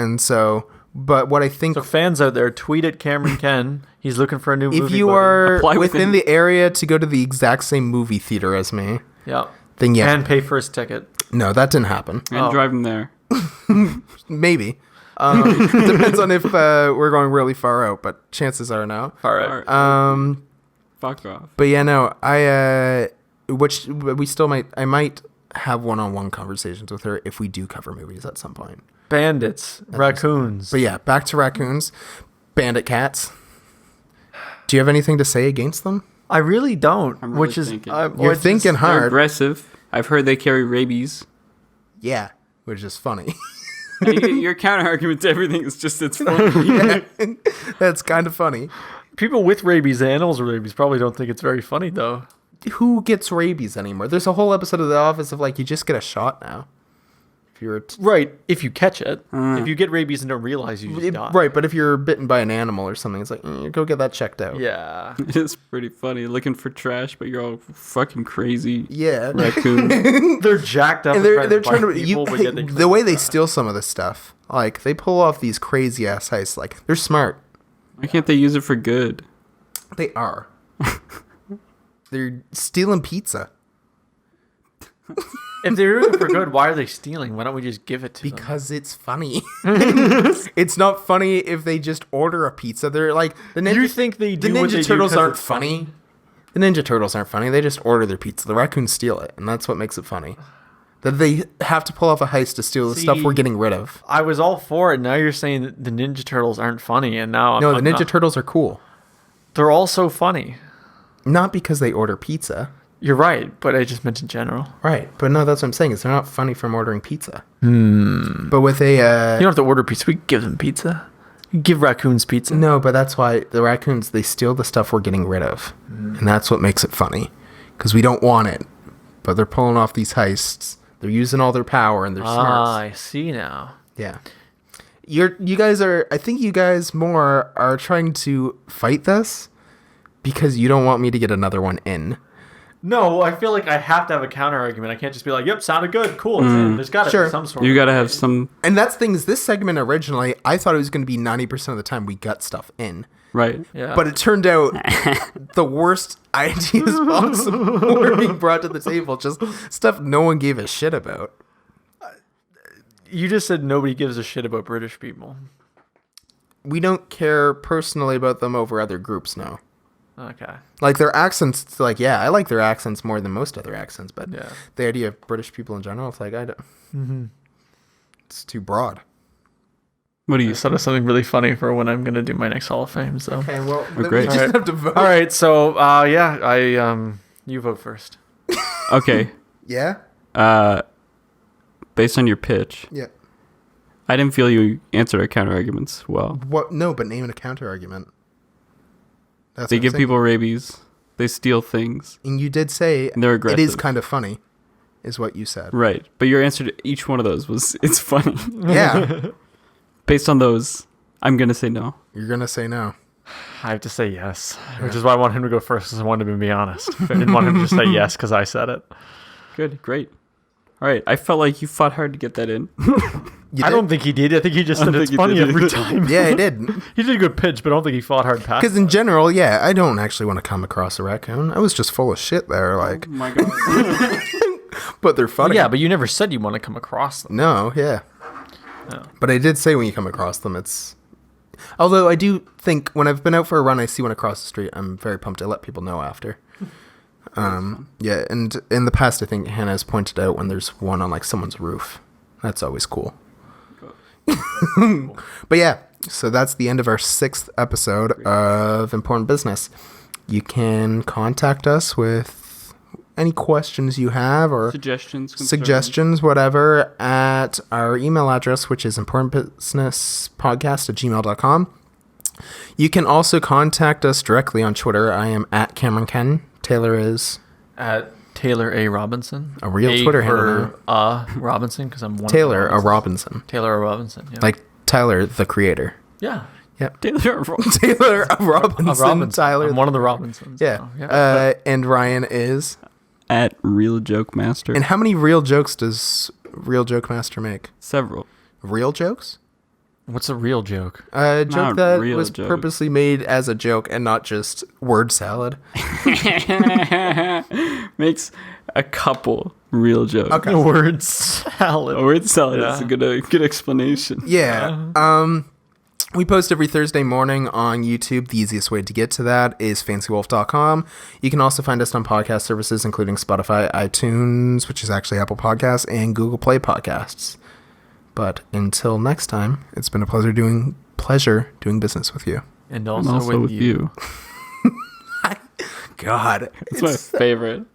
and so But what I think, So fans out there, tweet at Cameron Ken. He's looking for a new movie. if you buddy. are Apply within within- the area to go to the exact same movie theater as me, Yeah. then yeah. And pay for his ticket. No, that didn't happen. And Oh. drive them there. Maybe. Depends on if we're going really far out, but chances are no. All right. Alright, Um, fuck off. but yeah, no, which we still I might have one-on-one conversations with her if we do cover movies at some point. Bandits, raccoons. But yeah, back to raccoons, bandit cats. Do you have anything to say against them? I really don't. I'm really which is thinking. You're thinking They're hard. aggressive. I've heard they carry rabies. Yeah, which is funny. And your counter argument to everything is just it's funny. Yeah, that's kind of funny. People with rabies, animals with rabies, probably don't think it's very funny though. Who gets rabies anymore? There's a whole episode of The Office of like you just get a shot now. If you're Right, if you catch it. If you get rabies and don't realize you just die. right, but if you're bitten by an animal or something, it's like go get that checked out. Yeah. It is pretty funny. Looking for trash, but you're all fucking crazy. Yeah. Raccoon. They're jacked up. And they're trying to people, but yet they the way they steal some of this stuff. Like they pull off these crazy ass heists. Like they're smart. Why can't they use it for good? They are. They're stealing pizza If they're doing it for good, why are they stealing? Why don't we just give it to them? because it's funny. It's not funny if they just order a pizza. They're like the Ninja, You think they the do what Ninja they do Turtles 'cause aren't it's funny. The Ninja Turtles aren't funny. They just order their pizza. The raccoons steal it, and that's what makes it funny. That they have to pull off a heist to steal the stuff See, we're getting rid of. I was all for it. Now you're saying that the Ninja Turtles aren't funny, and now No, the I'm Ninja not. Turtles are cool. They're all so funny. Not because they order pizza. You're right, but I just meant in general. Right, but no, that's what I'm saying. Is they're not funny from ordering pizza. But with a You don't have to order pizza. We give them pizza. You give raccoons pizza. no, but that's why the raccoons they steal the stuff we're getting rid of, and that's what makes it funny, because we don't want it, but they're pulling off these heists. They're using all their power and their smarts. I see now. Yeah, you guys are. I think you guys more are trying to fight this because you don't want me to get another one in. No, I feel like I have to have a counter argument. I can't just be like, "Yep, sounded good, cool." It's in. There's got to Sure. be some sort. You of gotta have some And that's the thing is this segment originally I thought it was going to be 90% of the time we got stuff in. right. Yeah. But it turned out the worst ideas possible were being brought to the table. Just stuff no one gave a shit about. You just said nobody gives a shit about British people. We don't care personally about them over other groups now. Okay. Like their accents, it's like, yeah, I like their accents more than most other accents. But Yeah. the idea of British people in general, it's like, I don't. It's too broad. What do I you thought of something really funny for when I'm gonna do my next Hall of Fame. So. Okay, well, then great. we just Alright. have to vote. All right. So yeah, you vote first. Okay. Yeah? Based on your pitch, Yeah. I didn't feel you answered our counter arguments well. What? No, but name a counter argument. That's They what I'm give saying. people rabies. They steal things. And you did say They're it is aggressive. kind of funny, is what you said. Right. But your answer to each one of those was it's funny. Yeah. Based on those, I'm going to say no. You're going to say no. I have to say yes, which is why I want him to go first, because I wanted him to be honest. I didn't want him to just say yes because I said it. Good. Great. All right. I felt like you fought hard to get that in. You I did? don't think he did. I think he just I said don't it's think he funny did every either. time. Yeah, I did. He did a good pitch, but I don't think he fought hard past. Because in general, yeah, I don't actually want to come across a raccoon. I was just full of shit there, like, Oh my God. but they're funny. Yeah, but you never said you want to come across them. No, yeah. No. But I did say when you come across them, it's... Although I do think when I've been out for a run, I see one across the street, I'm very pumped. I let people know after. Yeah, and in the past, I think Hannah has pointed out when there's one on, like, someone's roof. That's always cool. But yeah, so that's the end of our 6th episode of Important Business. You can contact us with any questions you have or Suggestions. whatever, at our email address, which is importantbusinesspodcast@gmail.com. You can also contact us directly on Twitter. I am at Cameron Ken. Taylor is At Taylor A. Robinson. A real Twitter handle for Robinson, because I'm one Taylor of A. Robinson. Taylor A. Robinson. Yeah. Like Tyler, the creator. yeah. Yep. Taylor. Taylor A. Robinson. Tyler. I'm one of the Robinsons. Yeah. So, yeah. And Ryan is. At Real Joke Master. And how many real jokes does Real Joke Master make? Several. Real jokes? What's a real joke? A joke Not that real was joke. purposely made as a joke and not just word salad. Makes a couple real jokes. Okay. Word salad. A word salad is Yeah. a good explanation. Yeah. We post every Thursday morning on YouTube. The easiest way to get to that is fancywolf.com. You can also find us on podcast services, including Spotify, iTunes, which is actually Apple Podcasts, and Google Play Podcasts. But until next time, it's been a pleasure doing business with you. And And also, also with you. God. It's my favorite.